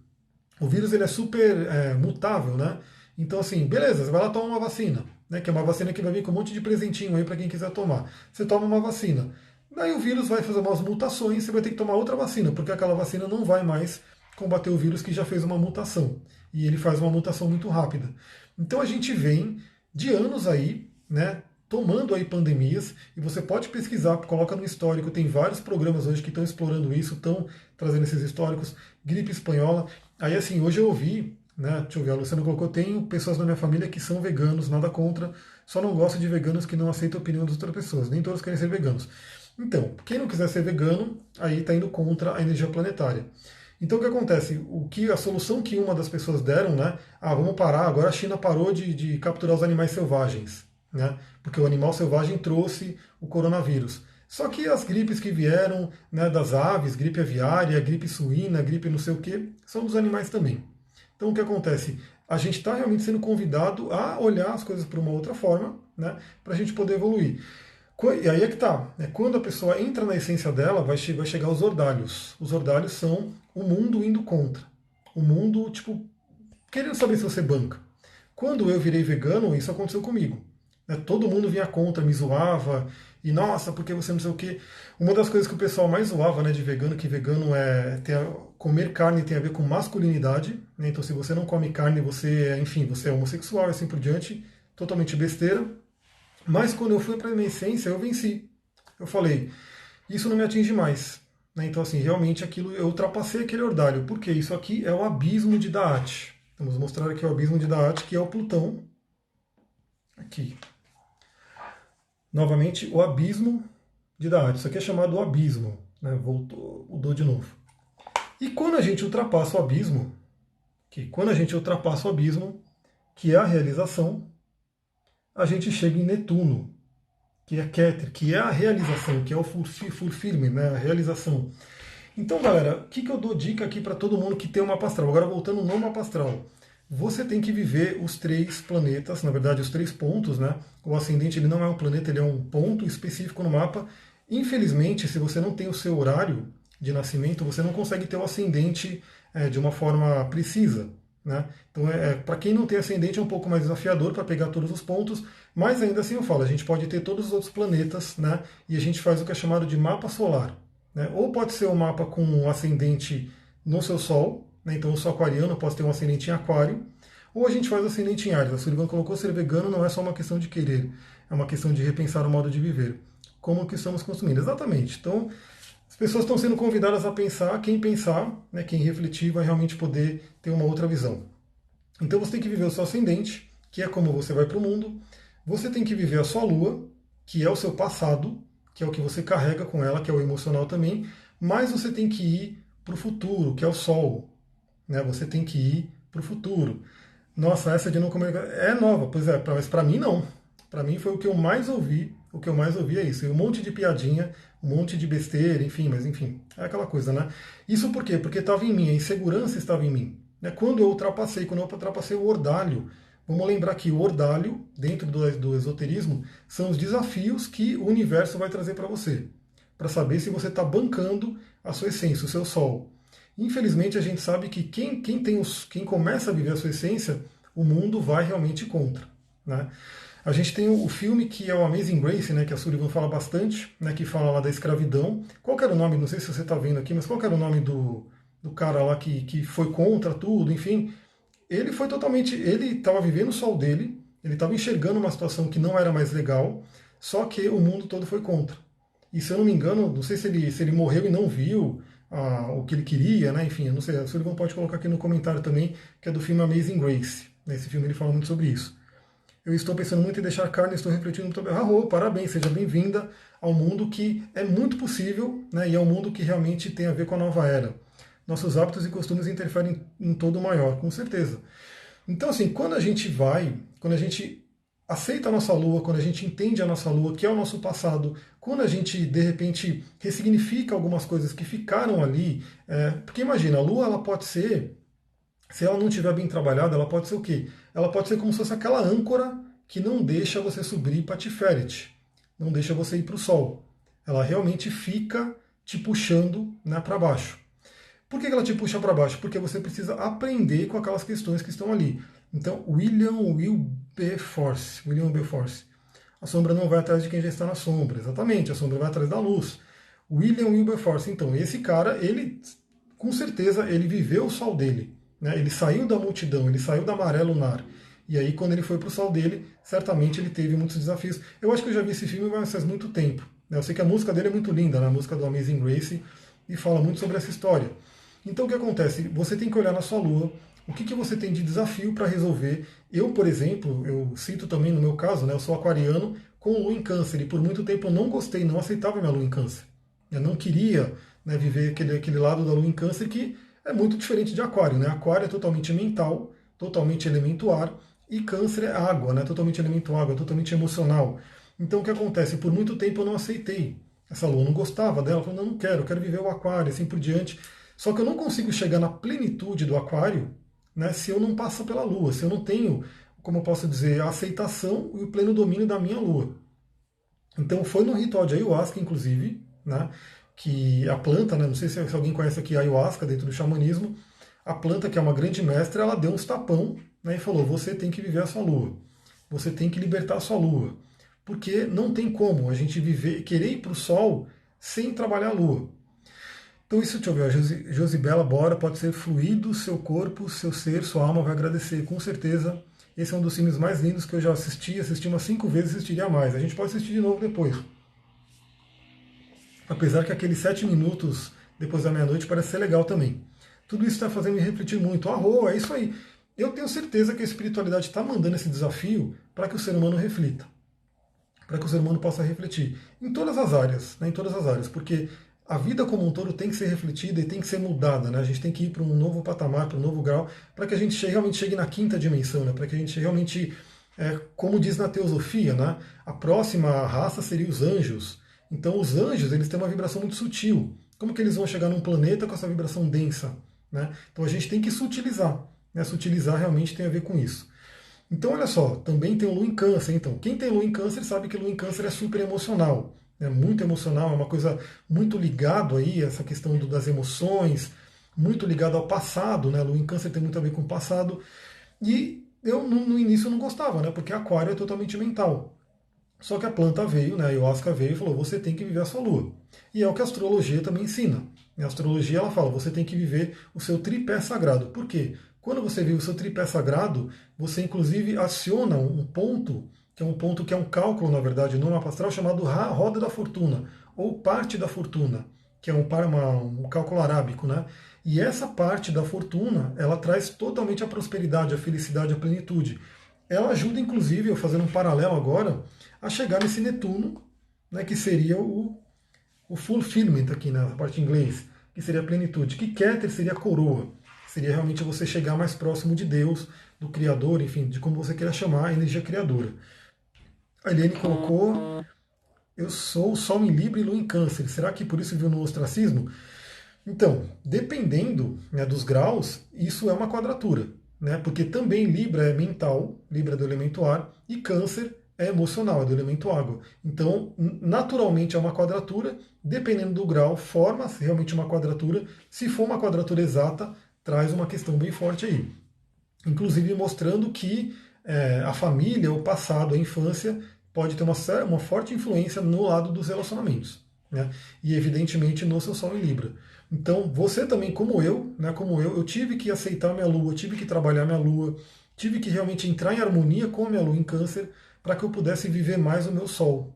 O vírus ele é super mutável, né? Então, assim, beleza, você vai lá tomar uma vacina, né? Que é uma vacina que vai vir com um monte de presentinho aí para quem quiser tomar. Você toma uma vacina. Daí o vírus vai fazer umas mutações, você vai ter que tomar outra vacina, porque aquela vacina não vai mais combater o vírus que já fez uma mutação. E ele faz uma mutação muito rápida. Então a gente vem de anos aí, né? Tomando aí pandemias, e você pode pesquisar, coloca no histórico, tem vários programas hoje que estão explorando isso, estão trazendo esses históricos, gripe espanhola. Aí assim, hoje eu ouvi, né, deixa eu ver, a Luciana colocou, tenho pessoas na minha família que são veganos, nada contra, só não gosto de veganos que não aceitam a opinião das outras pessoas, nem todos querem ser veganos. Então, quem não quiser ser vegano, aí está indo contra a energia planetária. Então o que acontece? A solução que uma das pessoas deram, né? Vamos parar, agora a China parou de capturar os animais selvagens, né? Porque o animal selvagem trouxe o coronavírus. Só que as gripes que vieram, né, das aves, gripe aviária, gripe suína, gripe não sei o que, são dos animais também. Então o que acontece? A gente está realmente sendo convidado a olhar as coisas por uma outra forma, né, para a gente poder evoluir. E aí é que tá, né? Quando a pessoa entra na essência dela, vai chegar os ordalhos. Os ordalhos são o mundo indo contra. O mundo, tipo, querendo saber se você banca. Quando eu virei vegano, isso aconteceu comigo. Né? Todo mundo vinha contra, me zoava, e nossa, porque você não sei o quê. Uma das coisas que o pessoal mais zoava, né, de vegano, que vegano comer carne tem a ver com masculinidade, né? Então se você não come carne, enfim, você é homossexual e assim por diante, totalmente besteira. Mas quando eu fui para a minha essência, eu venci. Eu falei, isso não me atinge mais. Né? Então, assim, realmente aquilo, eu ultrapassei aquele ordalho, porque isso aqui é o abismo de Da'at. Vamos mostrar aqui o abismo de Da'at, que é o Plutão. Aqui. Novamente, o abismo de Da'at. Isso aqui é chamado o abismo. Né? Mudou de novo. E quando a gente ultrapassa o abismo, que é a realização, a gente chega em Netuno, que é Keter, que é a realização, que é o fulfillment, né? A realização. Então, galera, o que eu dou dica aqui para todo mundo que tem um mapa astral? Agora, voltando no mapa astral. Você tem que viver os 3 planetas, na verdade, os 3 pontos, né? O ascendente ele não é um planeta, ele é um ponto específico no mapa. Infelizmente, se você não tem o seu horário de nascimento, você não consegue ter o ascendente de uma forma precisa. Né? Então, para quem não tem ascendente, é um pouco mais desafiador para pegar todos os pontos, mas ainda assim eu falo, a gente pode ter todos os outros planetas, né? E a gente faz o que é chamado de mapa solar. Né? Ou pode ser um mapa com um ascendente no seu Sol, né? Então eu sou aquariano, eu posso ter um ascendente em aquário, ou a gente faz o ascendente em Áries. A Sullivan colocou ser vegano não é só uma questão de querer, é uma questão de repensar o modo de viver. Como que estamos consumindo? Exatamente. Então, as pessoas estão sendo convidadas a pensar, né, quem refletir vai realmente poder ter uma outra visão. Então você tem que viver o seu ascendente, que é como você vai para o mundo. Você tem que viver a sua lua, que é o seu passado, que é o que você carrega com ela, que é o emocional também. Mas você tem que ir para o futuro, que é o sol. Né? Você tem que ir para o futuro. Nossa, essa de não comer é nova, pois é, mas para mim não. Para mim foi o que eu mais ouvi. O que eu mais ouvi é isso. E um monte de piadinha, um monte de besteira, enfim, mas enfim, é aquela coisa, né? Isso por quê? Porque estava em mim, a insegurança estava em mim. Né? Quando eu ultrapassei o ordalho, vamos lembrar que o ordalho, dentro do esoterismo, são os desafios que o universo vai trazer para você, para saber se você está bancando a sua essência, o seu sol. Infelizmente, a gente sabe que quem começa a viver a sua essência, o mundo vai realmente contra. Né? A gente tem o filme que é o Amazing Grace, né, que a Sullivan fala bastante, né, que fala lá da escravidão. Qual que era o nome, não sei se você está vendo aqui, mas qual que era o nome do cara lá que foi contra tudo, enfim. Ele estava vivendo o sol dele, ele estava enxergando uma situação que não era mais legal, só que o mundo todo foi contra. E se eu não me engano, não sei se ele morreu e não viu o que ele queria, né? Enfim, eu não sei, a Sullivan pode colocar aqui no comentário também, que é do filme Amazing Grace. Nesse filme ele fala muito sobre isso. Eu estou pensando muito em deixar carne, estou refletindo muito sobre. Parabéns, seja bem-vinda ao mundo que é muito possível, né? E é um mundo que realmente tem a ver com a nova era. Nossos hábitos e costumes interferem em todo o maior, com certeza. Então, assim, quando a gente aceita a nossa lua, quando a gente entende a nossa lua, que é o nosso passado, quando a gente, de repente, ressignifica algumas coisas que ficaram ali, porque imagina, a lua, ela pode ser, se ela não estiver bem trabalhada, ela pode ser o quê? Ela pode ser como se fosse aquela âncora que não deixa você subir para Tiferet, não deixa você ir para o sol. Ela realmente fica te puxando, né, para baixo. Por que ela te puxa para baixo? Porque você precisa aprender com aquelas questões que estão ali. Então, William Wilberforce. A sombra não vai atrás de quem já está na sombra. Exatamente, a sombra vai atrás da luz. William Wilberforce. Então, esse cara, ele, com certeza, ele viveu o sol dele. Né? Ele saiu da multidão, ele saiu da maré lunar. E aí, quando ele foi para o sol dele, certamente ele teve muitos desafios. Eu acho que eu já vi esse filme, mas faz muito tempo. Eu sei que a música dele é muito linda, né? A música do Amazing Grace, e fala muito sobre essa história. Então o que acontece? Você tem que olhar na sua lua, o que você tem de desafio para resolver. Eu, por exemplo, eu cito também no meu caso, né, eu sou aquariano com lua em câncer, e por muito tempo eu não gostei, não aceitava minha lua em câncer. Eu não queria, né, viver aquele lado da lua em câncer que é muito diferente de aquário. Né? Aquário é totalmente mental, totalmente elemento ar, e câncer é água, né, totalmente elemento água, totalmente emocional. Então o que acontece? Por muito tempo eu não aceitei essa lua, eu não gostava dela, eu falei, não quero, eu quero viver o aquário, assim por diante. Só que eu não consigo chegar na plenitude do aquário, né, se eu não passo pela Lua, se eu não tenho, como eu posso dizer, a aceitação e o pleno domínio da minha Lua. Então foi no ritual de ayahuasca, inclusive, né, que a planta, né, não sei se alguém conhece aqui a ayahuasca dentro do xamanismo, a planta, que é uma grande mestra, ela deu uns tapão, né, e falou: você tem que viver a sua lua, você tem que libertar a sua lua, porque não tem como a gente viver, querer ir para o sol sem trabalhar a lua. Então isso, deixa eu ver, a Josibela Bora, pode ser fluido, seu corpo, seu ser, sua alma vai agradecer, com certeza. Esse é um dos filmes mais lindos que eu já assisti umas 5 vezes, assistiria mais. A gente pode assistir de novo depois. Apesar que aqueles 7 minutos depois da meia-noite parece ser legal também. Tudo isso está fazendo me refletir muito. É isso aí. Eu tenho certeza que a espiritualidade está mandando esse desafio para que o ser humano reflita, para que o ser humano possa refletir em todas as áreas, né, em todas as áreas, porque a vida como um todo tem que ser refletida e tem que ser mudada, né? A gente tem que ir para um novo patamar, para um novo grau, para que a gente realmente chegue na quinta dimensão, né? Para que a gente realmente, como diz na teosofia, né? A próxima raça seria os anjos. Então os anjos, eles têm uma vibração muito sutil. Como que eles vão chegar num planeta com essa vibração densa, né? Então a gente tem que sutilizar, né? Sutilizar realmente tem a ver com isso. Então, olha só, também tem o Lua em Câncer. Então, quem tem Lua em Câncer sabe que Lua em Câncer é super emocional. É muito emocional, é uma coisa muito ligado aí, essa questão das emoções, muito ligado ao passado, né? Lua em Câncer tem muito a ver com o passado. E eu, no início, eu não gostava, né? Porque Aquário é totalmente mental. Só que a planta veio, né? A ayahuasca veio e falou: você tem que viver a sua lua. E é o que a astrologia também ensina. A astrologia, ela fala: você tem que viver o seu tripé sagrado. Por quê? Quando você vive o seu tripé sagrado, você inclusive aciona um ponto, que é um cálculo, na verdade, no mapa astral, chamado Roda da Fortuna, ou Parte da Fortuna, que é um cálculo arábico, né? E essa parte da fortuna, ela traz totalmente a prosperidade, a felicidade, a plenitude. Ela ajuda, inclusive, eu fazendo um paralelo agora, a chegar nesse Netuno, né, que seria o fulfillment aqui na parte em inglês, que seria a plenitude. Que Keter seria a coroa. Seria realmente você chegar mais próximo de Deus, do Criador, enfim, de como você queira chamar a energia criadora. A Eliane colocou: eu sou o Sol em Libra e Lua em Câncer. Será que por isso viu no ostracismo? Então, dependendo, né, dos graus, isso é uma quadratura. Né, porque também Libra é mental, Libra é do elemento ar, e Câncer é emocional, é do elemento água. Então, naturalmente é uma quadratura, dependendo do grau, forma realmente uma quadratura. Se for uma quadratura exata, traz uma questão bem forte aí. Inclusive mostrando que a família, o passado, a infância, pode ter uma forte influência no lado dos relacionamentos. Né? E evidentemente no seu Sol em Libra. Então você também, como eu, né, eu tive que aceitar minha Lua, tive que trabalhar minha Lua, tive que realmente entrar em harmonia com a minha Lua em Câncer para que eu pudesse viver mais o meu Sol.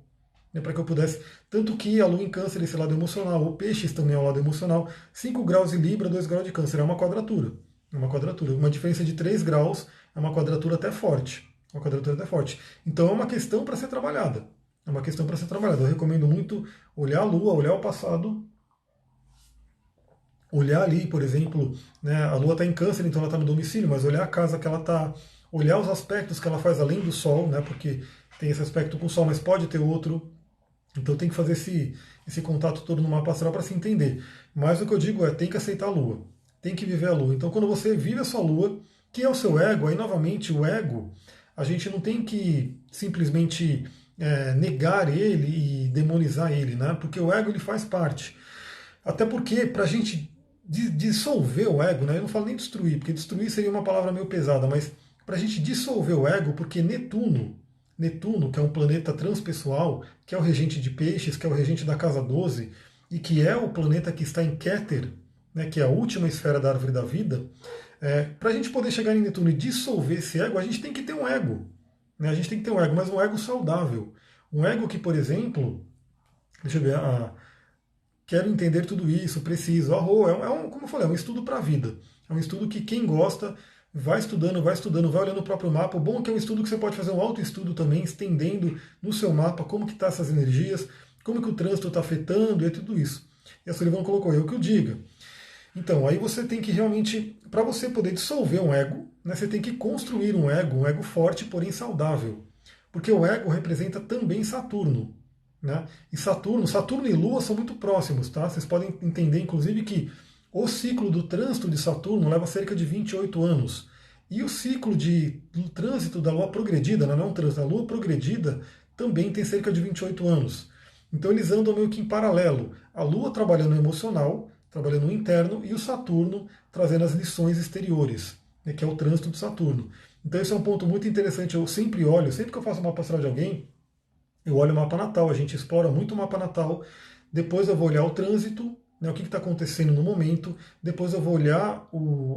Né, para que eu pudesse, tanto que a Lua em Câncer, esse lado emocional, o Peixes também é o lado emocional, 5 graus em Libra, 2 graus de Câncer, é uma quadratura. É uma quadratura. Uma diferença de 3 graus é uma quadratura até forte. Uma quadratura até forte. Então é uma questão para ser trabalhada. É uma questão para ser trabalhada. Eu recomendo muito olhar a Lua, olhar o passado, olhar ali, por exemplo, né, a Lua está em Câncer, então ela está no domicílio, mas olhar a casa que ela está, olhar os aspectos que ela faz além do Sol, né, porque tem esse aspecto com o Sol, mas pode ter outro. Então tem que fazer esse contato todo no mapa astral para se entender. Mas o que eu digo tem que aceitar a Lua, tem que viver a Lua. Então quando você vive a sua Lua, que é o seu ego, aí novamente o ego, a gente não tem que simplesmente negar ele e demonizar ele, né? Porque o ego ele faz parte. Até porque para a gente dissolver o ego, né? Eu não falo nem destruir, porque destruir seria uma palavra meio pesada, mas para a gente dissolver o ego, porque Netuno, que é um planeta transpessoal, que é o regente de peixes, que é o regente da casa 12, e que é o planeta que está em Keter, né, que é a última esfera da árvore da vida, para a gente poder chegar em Netuno e dissolver esse ego, a gente tem que ter um ego. Né? A gente tem que ter um ego, mas um ego saudável. Um ego que, por exemplo, deixa eu ver, quero entender tudo isso, preciso. Como eu falei, é um estudo para a vida. É um estudo que quem gosta vai estudando, vai olhando o próprio mapa. O bom é que é um estudo que você pode fazer um autoestudo também, estendendo no seu mapa como que estão essas energias, como que o trânsito está afetando e tudo isso. E a Sullivan colocou: eu que o diga. Então, aí você tem que realmente, para você poder dissolver um ego, né, você tem que construir um ego forte, porém saudável. Porque o ego representa também Saturno. Né? E Saturno e Lua são muito próximos, tá? Vocês podem entender, inclusive, que o ciclo do trânsito de Saturno leva cerca de 28 anos. E o ciclo do trânsito da Lua progredida, não é um trânsito, a Lua progredida também tem cerca de 28 anos. Então eles andam meio que em paralelo. A Lua trabalhando no emocional, trabalhando no interno, e o Saturno trazendo as lições exteriores, né, que é o trânsito do Saturno. Então esse é um ponto muito interessante. Eu sempre olho, sempre que eu faço uma mapa astral de alguém, eu olho o mapa natal, a gente explora muito o mapa natal, depois eu vou olhar o trânsito, né, o que está acontecendo no momento, depois eu vou olhar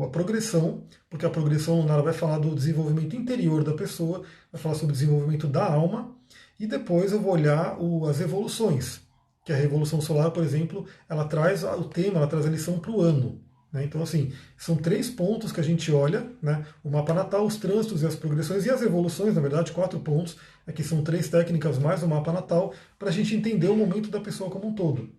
a progressão, porque a progressão lunar vai falar do desenvolvimento interior da pessoa, vai falar sobre o desenvolvimento da alma, e depois eu vou olhar as evoluções, que a Revolução Solar, por exemplo, ela traz o tema, ela traz a lição para o ano. Né? Então, assim, são 3 pontos que a gente olha, né? O mapa natal, os trânsitos e as progressões, e as evoluções, na verdade, 4 pontos, aqui são 3 técnicas mais o mapa natal, para a gente entender o momento da pessoa como um todo.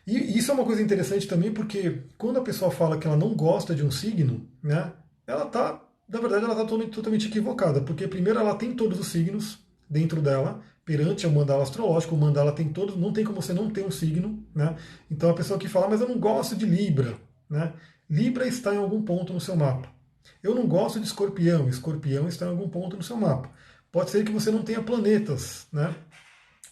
E isso é uma coisa interessante também, porque quando a pessoa fala que ela não gosta de um signo, né, ela está, na verdade, ela está totalmente equivocada, porque primeiro ela tem todos os signos dentro dela, perante o mandala astrológico, o mandala tem todos, não tem como você não ter um signo, né? Então a pessoa que fala, mas eu não gosto de Libra, né? Libra está em algum ponto no seu mapa. Eu não gosto de Escorpião, Escorpião está em algum ponto no seu mapa. Pode ser que você não tenha planetas, né?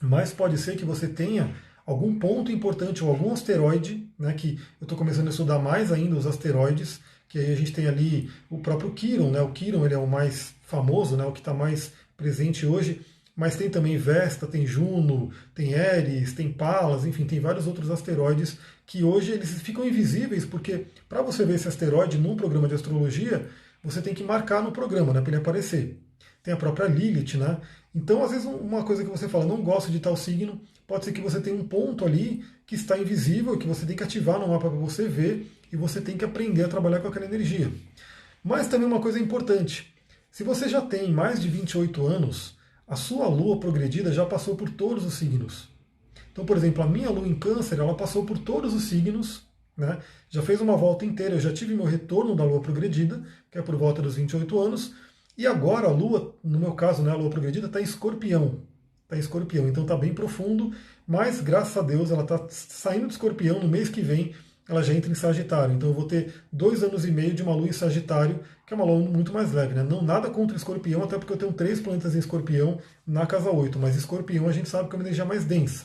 Mas pode ser que você tenha algum ponto importante ou algum asteroide, né, que eu estou começando a estudar mais ainda os asteroides, que aí a gente tem ali o próprio Quiron, né, o Quiron ele é o mais famoso, né, o que está mais presente hoje, mas tem também Vesta, tem Juno, tem Eris, tem Pallas, enfim, tem vários outros asteroides que hoje eles ficam invisíveis, porque para você ver esse asteroide num programa de astrologia, você tem que marcar no programa, né, para ele aparecer. Tem a própria Lilith, né? Então, às vezes, uma coisa que você fala, não gosto de tal signo, pode ser que você tenha um ponto ali que está invisível, que você tem que ativar no mapa para você ver, e você tem que aprender a trabalhar com aquela energia. Mas também uma coisa importante, se você já tem mais de 28 anos, a sua lua progredida já passou por todos os signos. Então, por exemplo, a minha lua em câncer, ela passou por todos os signos, né? Já fez uma volta inteira, eu já tive meu retorno da lua progredida, que é por volta dos 28 anos, e agora a Lua, no meu caso, né, a Lua progredida, está em Escorpião. Está em Escorpião, então está bem profundo, mas graças a Deus ela está saindo de Escorpião, no mês que vem ela já entra em Sagitário. Então eu vou ter 2 anos e meio de uma Lua em Sagitário, que é uma Lua muito mais leve. Né? Não nada contra Escorpião, até porque eu tenho 3 planetas em Escorpião na casa 8, mas Escorpião a gente sabe que é uma energia mais densa.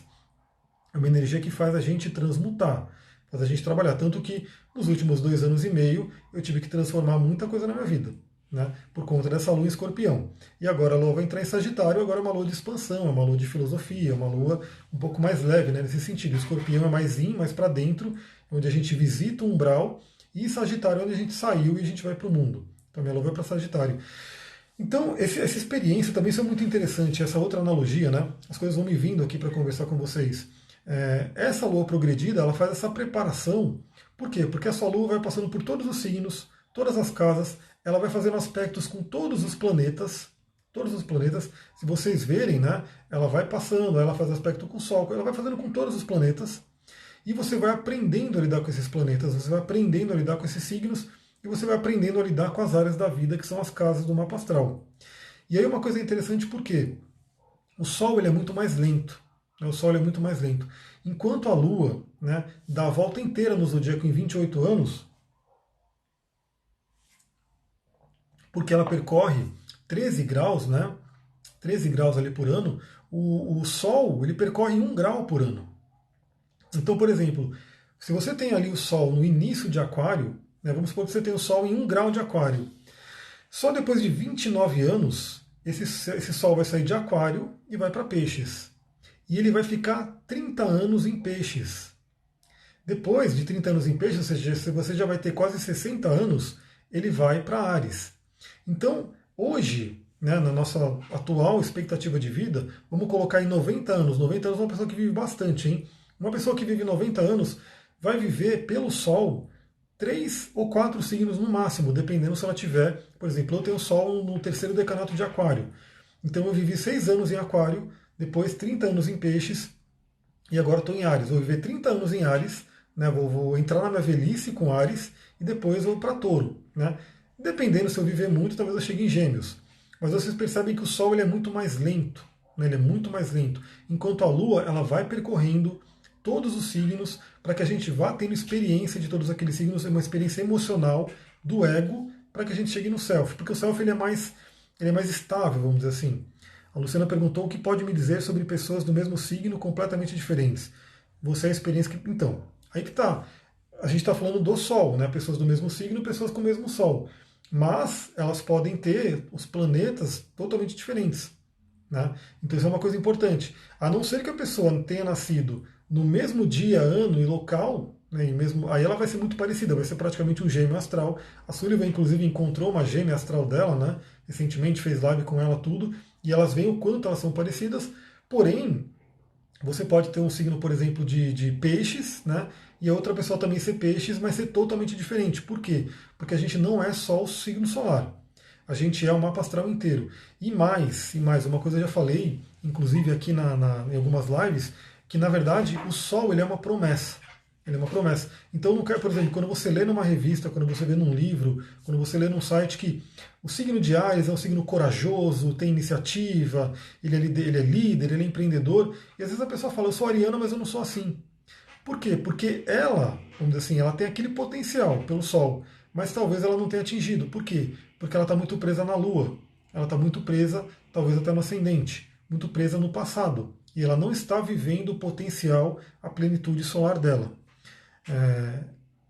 É uma energia que faz a gente transmutar, faz a gente trabalhar. Tanto que nos últimos 2 anos e meio eu tive que transformar muita coisa na minha vida. Né, por conta dessa lua em Escorpião. E agora a lua vai entrar em Sagitário, agora é uma lua de expansão, é uma lua de filosofia, é uma lua um pouco mais leve, né, nesse sentido. O Escorpião é mais mais para dentro, onde a gente visita o umbral, e Sagitário é onde a gente saiu e a gente vai para o mundo. Então a minha lua vai para Sagitário. Então, essa experiência também é muito interessante, essa outra analogia, né? As coisas vão me vindo aqui para conversar com vocês. Essa lua progredida, ela faz essa preparação. Por quê? Porque a sua lua vai passando por todos os signos, todas as casas, ela vai fazendo aspectos com todos os planetas, se vocês verem, né, ela vai passando, ela faz aspecto com o Sol, ela vai fazendo com todos os planetas, e você vai aprendendo a lidar com esses planetas, você vai aprendendo a lidar com esses signos, e você vai aprendendo a lidar com as áreas da vida, que são as casas do mapa astral. E aí uma coisa interessante, porque o Sol ele é muito mais lento, né, o Sol ele é muito mais lento, enquanto a Lua, né, dá a volta inteira no zodíaco em 28 anos, porque ela percorre 13 graus, né? 13 graus ali por ano, o Sol ele percorre 1 grau por ano. Então, por exemplo, se você tem ali o Sol no início de Aquário, né, vamos supor que você tem o Sol em 1 grau de Aquário. Só depois de 29 anos, esse Sol vai sair de Aquário e vai para Peixes. E ele vai ficar 30 anos em Peixes. Depois de 30 anos em Peixes, ou seja, se você já vai ter quase 60 anos, ele vai para Áries. Então, hoje, né, na nossa atual expectativa de vida, vamos colocar em 90 anos. 90 anos é uma pessoa que vive bastante, hein? Uma pessoa que vive 90 anos vai viver pelo Sol 3 ou 4 signos no máximo, dependendo se ela tiver. Por exemplo, eu tenho Sol no terceiro decanato de Aquário. Então eu vivi 6 anos em Aquário, depois 30 anos em Peixes, e agora estou em Áries. Vou viver 30 anos em Áries, né, vou entrar na minha velhice com Áries, e depois vou para Touro. Né? Dependendo, se eu viver muito, talvez eu chegue em Gêmeos. Mas vocês percebem que o Sol ele é muito mais lento. Né? Ele é muito mais lento. Enquanto a Lua ela vai percorrendo todos os signos para que a gente vá tendo experiência de todos aqueles signos, uma experiência emocional do ego para que a gente chegue no self, porque o self ele é mais estável, vamos dizer assim. A Luciana perguntou o que pode me dizer sobre pessoas do mesmo signo completamente diferentes. Você é a experiência que. Então, aí que tá. A gente está falando do Sol, né? Pessoas do mesmo signo, pessoas com o mesmo Sol. Mas elas podem ter os planetas totalmente diferentes. Né? Então isso é uma coisa importante. A não ser que a pessoa tenha nascido no mesmo dia, ano e local, né, e mesmo, aí ela vai ser muito parecida, vai ser praticamente um gêmeo astral. A Sullivan, inclusive, encontrou uma gêmea astral dela, né, recentemente fez live com ela tudo, e elas veem o quanto elas são parecidas, porém, você pode ter um signo, por exemplo, de peixes, né? E a outra pessoa também ser peixes, mas ser totalmente diferente. Por quê? Porque a gente não é só o signo solar. A gente é o mapa astral inteiro. E mais, uma coisa eu já falei, inclusive aqui em algumas lives, que na verdade o Sol ele é uma promessa. Ele é uma promessa. Então, não quer, por exemplo, quando você lê numa revista, quando você lê num livro, quando você lê num site que o signo de Áries é um signo corajoso, tem iniciativa, ele é líder, ele é empreendedor, e às vezes a pessoa fala, eu sou ariana, mas eu não sou assim. Por quê? Porque ela, vamos dizer assim, ela tem aquele potencial pelo Sol, mas talvez ela não tenha atingido. Por quê? Porque ela está muito presa na Lua. Ela está muito presa, talvez até no ascendente, muito presa no passado. E ela não está vivendo o potencial, a plenitude solar dela.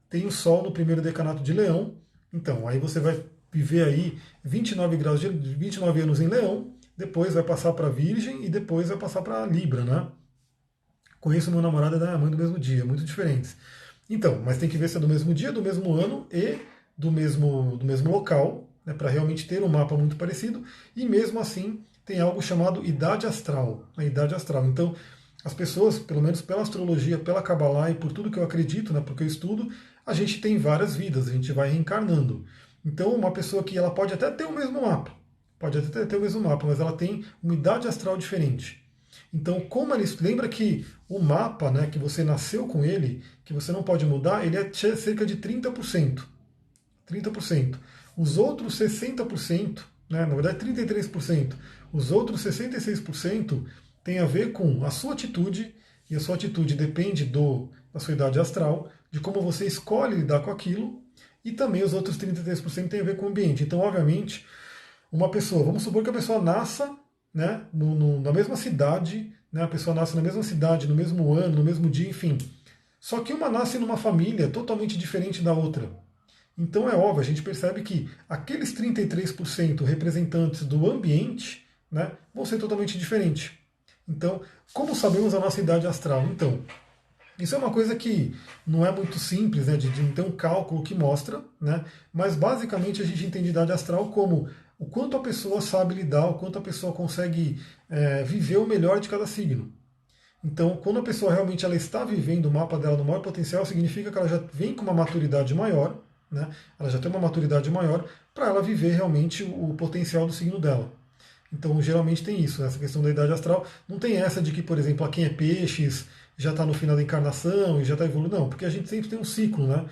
Tem o Sol no primeiro decanato de Leão, então aí você vai viver aí 29 anos em Leão, depois vai passar para Virgem e depois vai passar para Libra, né? Conheço meu namorado e da minha mãe do mesmo dia, muito diferentes. Então, mas tem que ver se é do mesmo dia, do mesmo ano e do mesmo local, né, para realmente ter um mapa muito parecido. E mesmo assim, tem algo chamado idade astral. A idade astral. Então, as pessoas, pelo menos pela astrologia, pela Kabbalah e por tudo que eu acredito, né, porque eu estudo, a gente tem várias vidas, a gente vai reencarnando. Então, uma pessoa que ela pode até ter o mesmo mapa, pode até ter o mesmo mapa, mas ela tem uma idade astral diferente. Então, como ele lembra que o mapa, né, que você nasceu com ele, que você não pode mudar, ele é cerca de 30%. 30%. Os outros 60%, né, na verdade 33%, os outros 66% tem a ver com a sua atitude, e a sua atitude depende da sua idade astral, de como você escolhe lidar com aquilo, e também os outros 33% tem a ver com o ambiente. Então, obviamente, uma pessoa, vamos supor que a pessoa nasça, né, na mesma cidade, né, a pessoa nasce na mesma cidade, no mesmo ano, no mesmo dia, enfim. Só que uma nasce numa família totalmente diferente da outra. Então é óbvio, a gente percebe que aqueles 33% representantes do ambiente, né, vão ser totalmente diferentes. Então, como sabemos a nossa idade astral? Então, isso é uma coisa que não é muito simples, né, de não ter um cálculo que mostra, né, mas basicamente a gente entende idade astral como o quanto a pessoa sabe lidar, o quanto a pessoa consegue viver o melhor de cada signo. Então, quando a pessoa realmente ela está vivendo o mapa dela no maior potencial, significa que ela já vem com uma maturidade maior, né, ela já tem uma maturidade maior para ela viver realmente o potencial do signo dela. Então, geralmente tem isso, essa questão da idade astral. Não tem essa de que, por exemplo, quem é peixes já está no final da encarnação e já está evoluindo. Não, porque a gente sempre tem um ciclo, né?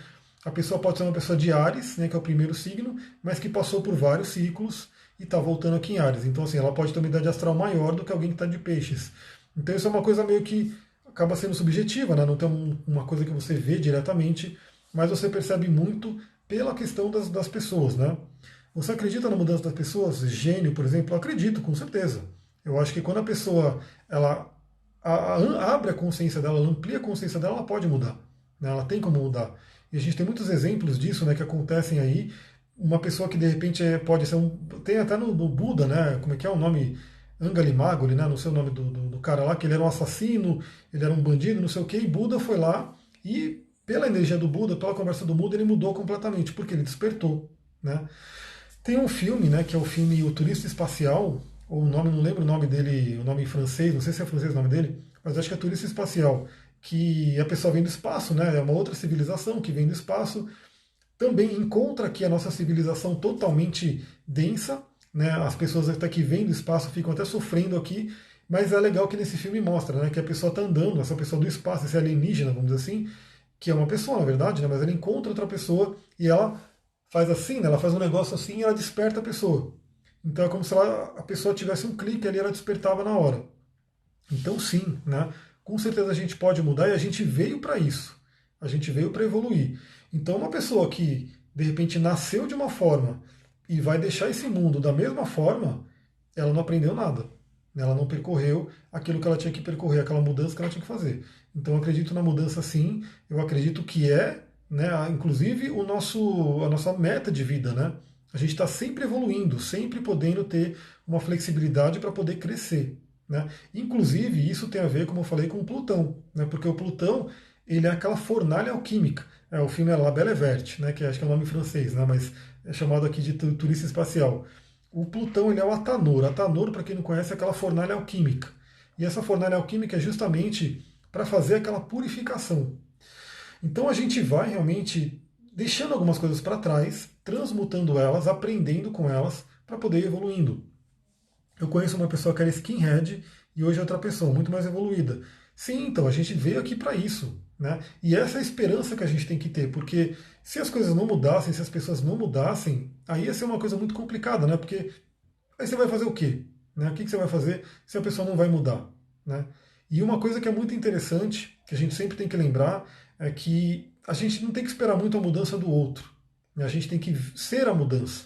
A pessoa pode ser uma pessoa de Áries, né, que é o primeiro signo, mas que passou por vários ciclos e está voltando aqui em Áries. Então, assim, ela pode ter uma idade astral maior do que alguém que está de peixes. Então, isso é uma coisa meio que acaba sendo subjetiva, né? Não tem uma coisa que você vê diretamente, mas você percebe muito pela questão das pessoas, né? Você acredita na mudança das pessoas? Gênio, por exemplo, eu acredito, com certeza. Eu acho que quando a pessoa ela abre a consciência dela, ela amplia a consciência dela, ela pode mudar. Né? Ela tem como mudar. E a gente tem muitos exemplos disso, né, que acontecem aí. Uma pessoa que de repente pode ser tem até no Buda, né? Como é que é o nome? Angalimagoli, né? Não sei o nome do cara lá, que ele era um assassino, ele era um bandido, não sei o quê, e Buda foi lá e, pela energia do Buda, pela conversa do Buda, ele mudou completamente, porque ele despertou. Né? Tem um filme, né, que é o filme O Turista Espacial, ou o nome, não lembro o nome dele, o nome em francês, não sei se é francês o nome dele, mas acho que é Turista Espacial, que a pessoa vem do espaço, né, é uma outra civilização que vem do espaço, também encontra aqui a nossa civilização totalmente densa, né, as pessoas até que vêm do espaço ficam até sofrendo aqui, mas é legal que nesse filme mostra, né, que a pessoa está andando, essa pessoa do espaço, esse alienígena, vamos dizer assim, que é uma pessoa, na verdade, né, mas ela encontra outra pessoa e ela faz assim, né, ela faz um negócio assim e ela desperta a pessoa. Então é como se a pessoa tivesse um clique ali e ela despertava na hora. Então sim, né, com certeza a gente pode mudar e a gente veio para isso. A gente veio para evoluir. Então uma pessoa que de repente nasceu de uma forma e vai deixar esse mundo da mesma forma, ela não aprendeu nada. Ela não percorreu aquilo que ela tinha que percorrer, aquela mudança que ela tinha que fazer. Então eu acredito na mudança sim, eu acredito que é, né, inclusive a nossa meta de vida, né? A gente está sempre evoluindo, sempre podendo ter uma flexibilidade para poder crescer. Né? Inclusive, isso tem a ver, como eu falei, com o Plutão, né? Porque o Plutão ele é aquela fornalha alquímica. O filme é La Belle et Verte, né? Que acho que é o nome francês, né? Mas é chamado aqui de turista espacial. O Plutão ele é o Atanor. Atanor, para quem não conhece, é aquela fornalha alquímica. E essa fornalha alquímica é justamente para fazer aquela purificação. Então a gente vai realmente deixando algumas coisas para trás, transmutando elas, aprendendo com elas, para poder ir evoluindo. Eu conheço uma pessoa que era skinhead e hoje é outra pessoa, muito mais evoluída. Sim, então a gente veio aqui para isso. Né? E essa é a esperança que a gente tem que ter, porque se as coisas não mudassem, se as pessoas não mudassem, aí ia ser uma coisa muito complicada, né? Porque aí você vai fazer o quê? Né? O que você vai fazer se a pessoa não vai mudar? Né? E uma coisa que é muito interessante, que a gente sempre tem que lembrar, é que a gente não tem que esperar muito a mudança do outro. Né? A gente tem que ser a mudança.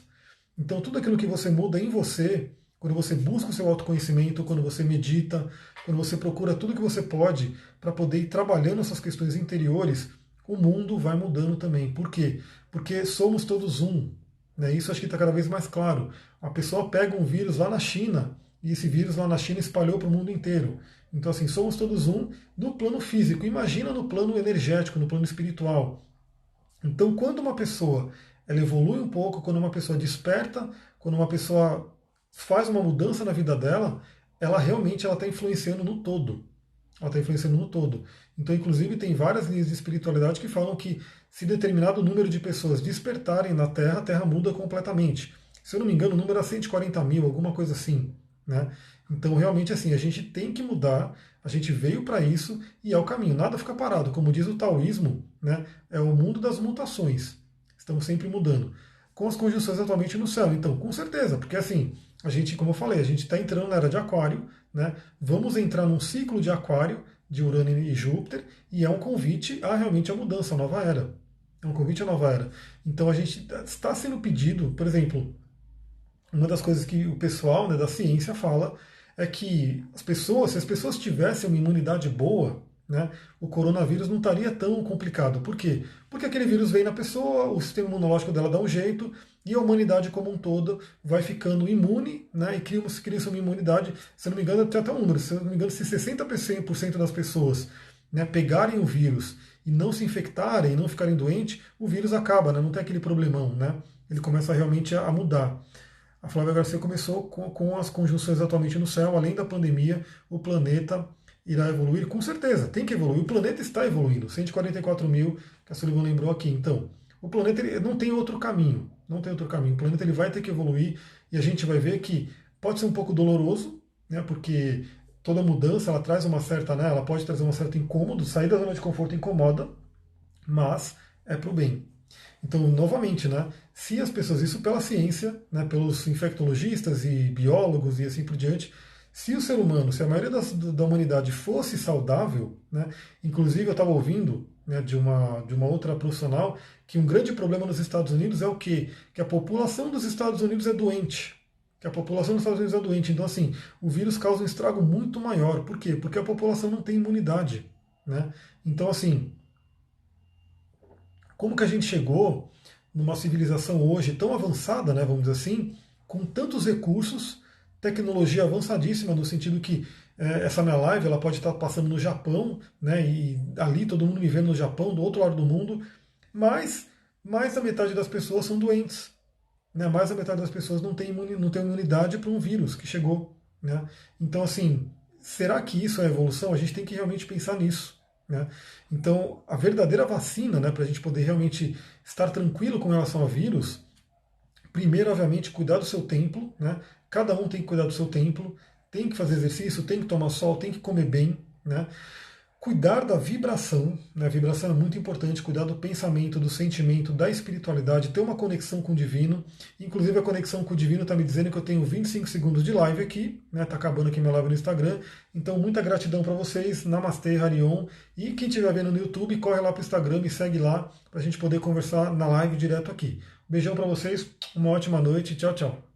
Então tudo aquilo que você muda em você, quando você busca o seu autoconhecimento, quando você medita, quando você procura tudo que você pode para poder ir trabalhando essas questões interiores, o mundo vai mudando também. Por quê? Porque somos todos um. Né? Isso acho que está cada vez mais claro. A pessoa pega um vírus lá na China e esse vírus lá na China espalhou para o mundo inteiro. Então, assim, somos todos um no plano físico. Imagina no plano energético, no plano espiritual. Então, quando uma pessoa ela evolui um pouco, quando uma pessoa desperta, quando uma pessoa faz uma mudança na vida dela, ela realmente ela está influenciando no todo. Ela está influenciando no todo. Então, inclusive, tem várias linhas de espiritualidade que falam que se determinado número de pessoas despertarem na Terra, a Terra muda completamente. Se eu não me engano, o número era 140 mil, alguma coisa assim. Né? Então, realmente, assim, a gente tem que mudar, a gente veio para isso e é o caminho. Nada fica parado. Como diz o taoísmo, né? É o mundo das mutações. Estamos sempre mudando. Com as conjunções atualmente no céu. Então, com certeza, porque assim, a gente, como eu falei, a gente está entrando na era de Aquário, né? Vamos entrar num ciclo de Aquário, de Urano e Júpiter, e é um convite a realmente a mudança, a nova era. É um convite à nova era. Então a gente está sendo pedido, por exemplo, uma das coisas que o pessoal, né, da ciência fala é que as pessoas, se as pessoas tivessem uma imunidade boa, né, o coronavírus não estaria tão complicado. Por quê? Porque aquele vírus vem na pessoa, o sistema imunológico dela dá um jeito e a humanidade como um todo vai ficando imune, né, e cria-se uma imunidade. Se eu não me engano, tem até um número, se eu não me engano, se 60% das pessoas, né, pegarem o vírus e não se infectarem, não ficarem doentes, o vírus acaba, né, não tem aquele problemão, né? Ele começa realmente a mudar. A Flávia Garcia começou com as conjunções atualmente no céu, além da pandemia, o planeta irá evoluir, com certeza, tem que evoluir. O planeta está evoluindo, 144 mil, que a Sullivan lembrou aqui. Então, o planeta ele não tem outro caminho, não tem outro caminho. O planeta ele vai ter que evoluir e a gente vai ver que pode ser um pouco doloroso, né, porque toda mudança ela traz uma certa, né, ela pode trazer um certo incômodo, sair da zona de conforto incomoda, mas é para o bem. Então, novamente, né, se as pessoas, isso pela ciência, né, pelos infectologistas e biólogos e assim por diante, se o ser humano, se a maioria da humanidade fosse saudável, né, inclusive eu estava ouvindo, né, de uma outra profissional que um grande problema nos Estados Unidos é o quê? Que a população dos Estados Unidos é doente. Que a população dos Estados Unidos é doente. Então, assim, o vírus causa um estrago muito maior. Por quê? Porque a população não tem imunidade. Né? Então, assim, como que a gente chegou numa civilização hoje tão avançada, né, vamos dizer assim, com tantos recursos, tecnologia avançadíssima, no sentido que essa minha live ela pode estar passando no Japão, né, e ali todo mundo me vendo no Japão, do outro lado do mundo, mas mais da metade das pessoas são doentes. Né, mais da metade das pessoas não tem imunidade para um vírus que chegou. Né? Então, assim, será que isso é evolução? A gente tem que realmente pensar nisso. Né? Então, a verdadeira vacina, né, para a gente poder realmente estar tranquilo com relação ao vírus, primeiro, obviamente, cuidar do seu templo. Né? Cada um tem que cuidar do seu templo, tem que fazer exercício, tem que tomar sol, tem que comer bem. Né? cuidar da vibração, né? A vibração é muito importante, cuidar do pensamento, do sentimento, da espiritualidade, ter uma conexão com o divino. Inclusive a conexão com o divino está me dizendo que eu tenho 25 segundos de live aqui, né? Tá acabando aqui minha live no Instagram. Então muita gratidão para vocês, Namastê, Harion. E quem estiver vendo no YouTube, corre lá para o Instagram, me segue lá para a gente poder conversar na live direto aqui. Beijão para vocês, uma ótima noite, tchau, tchau.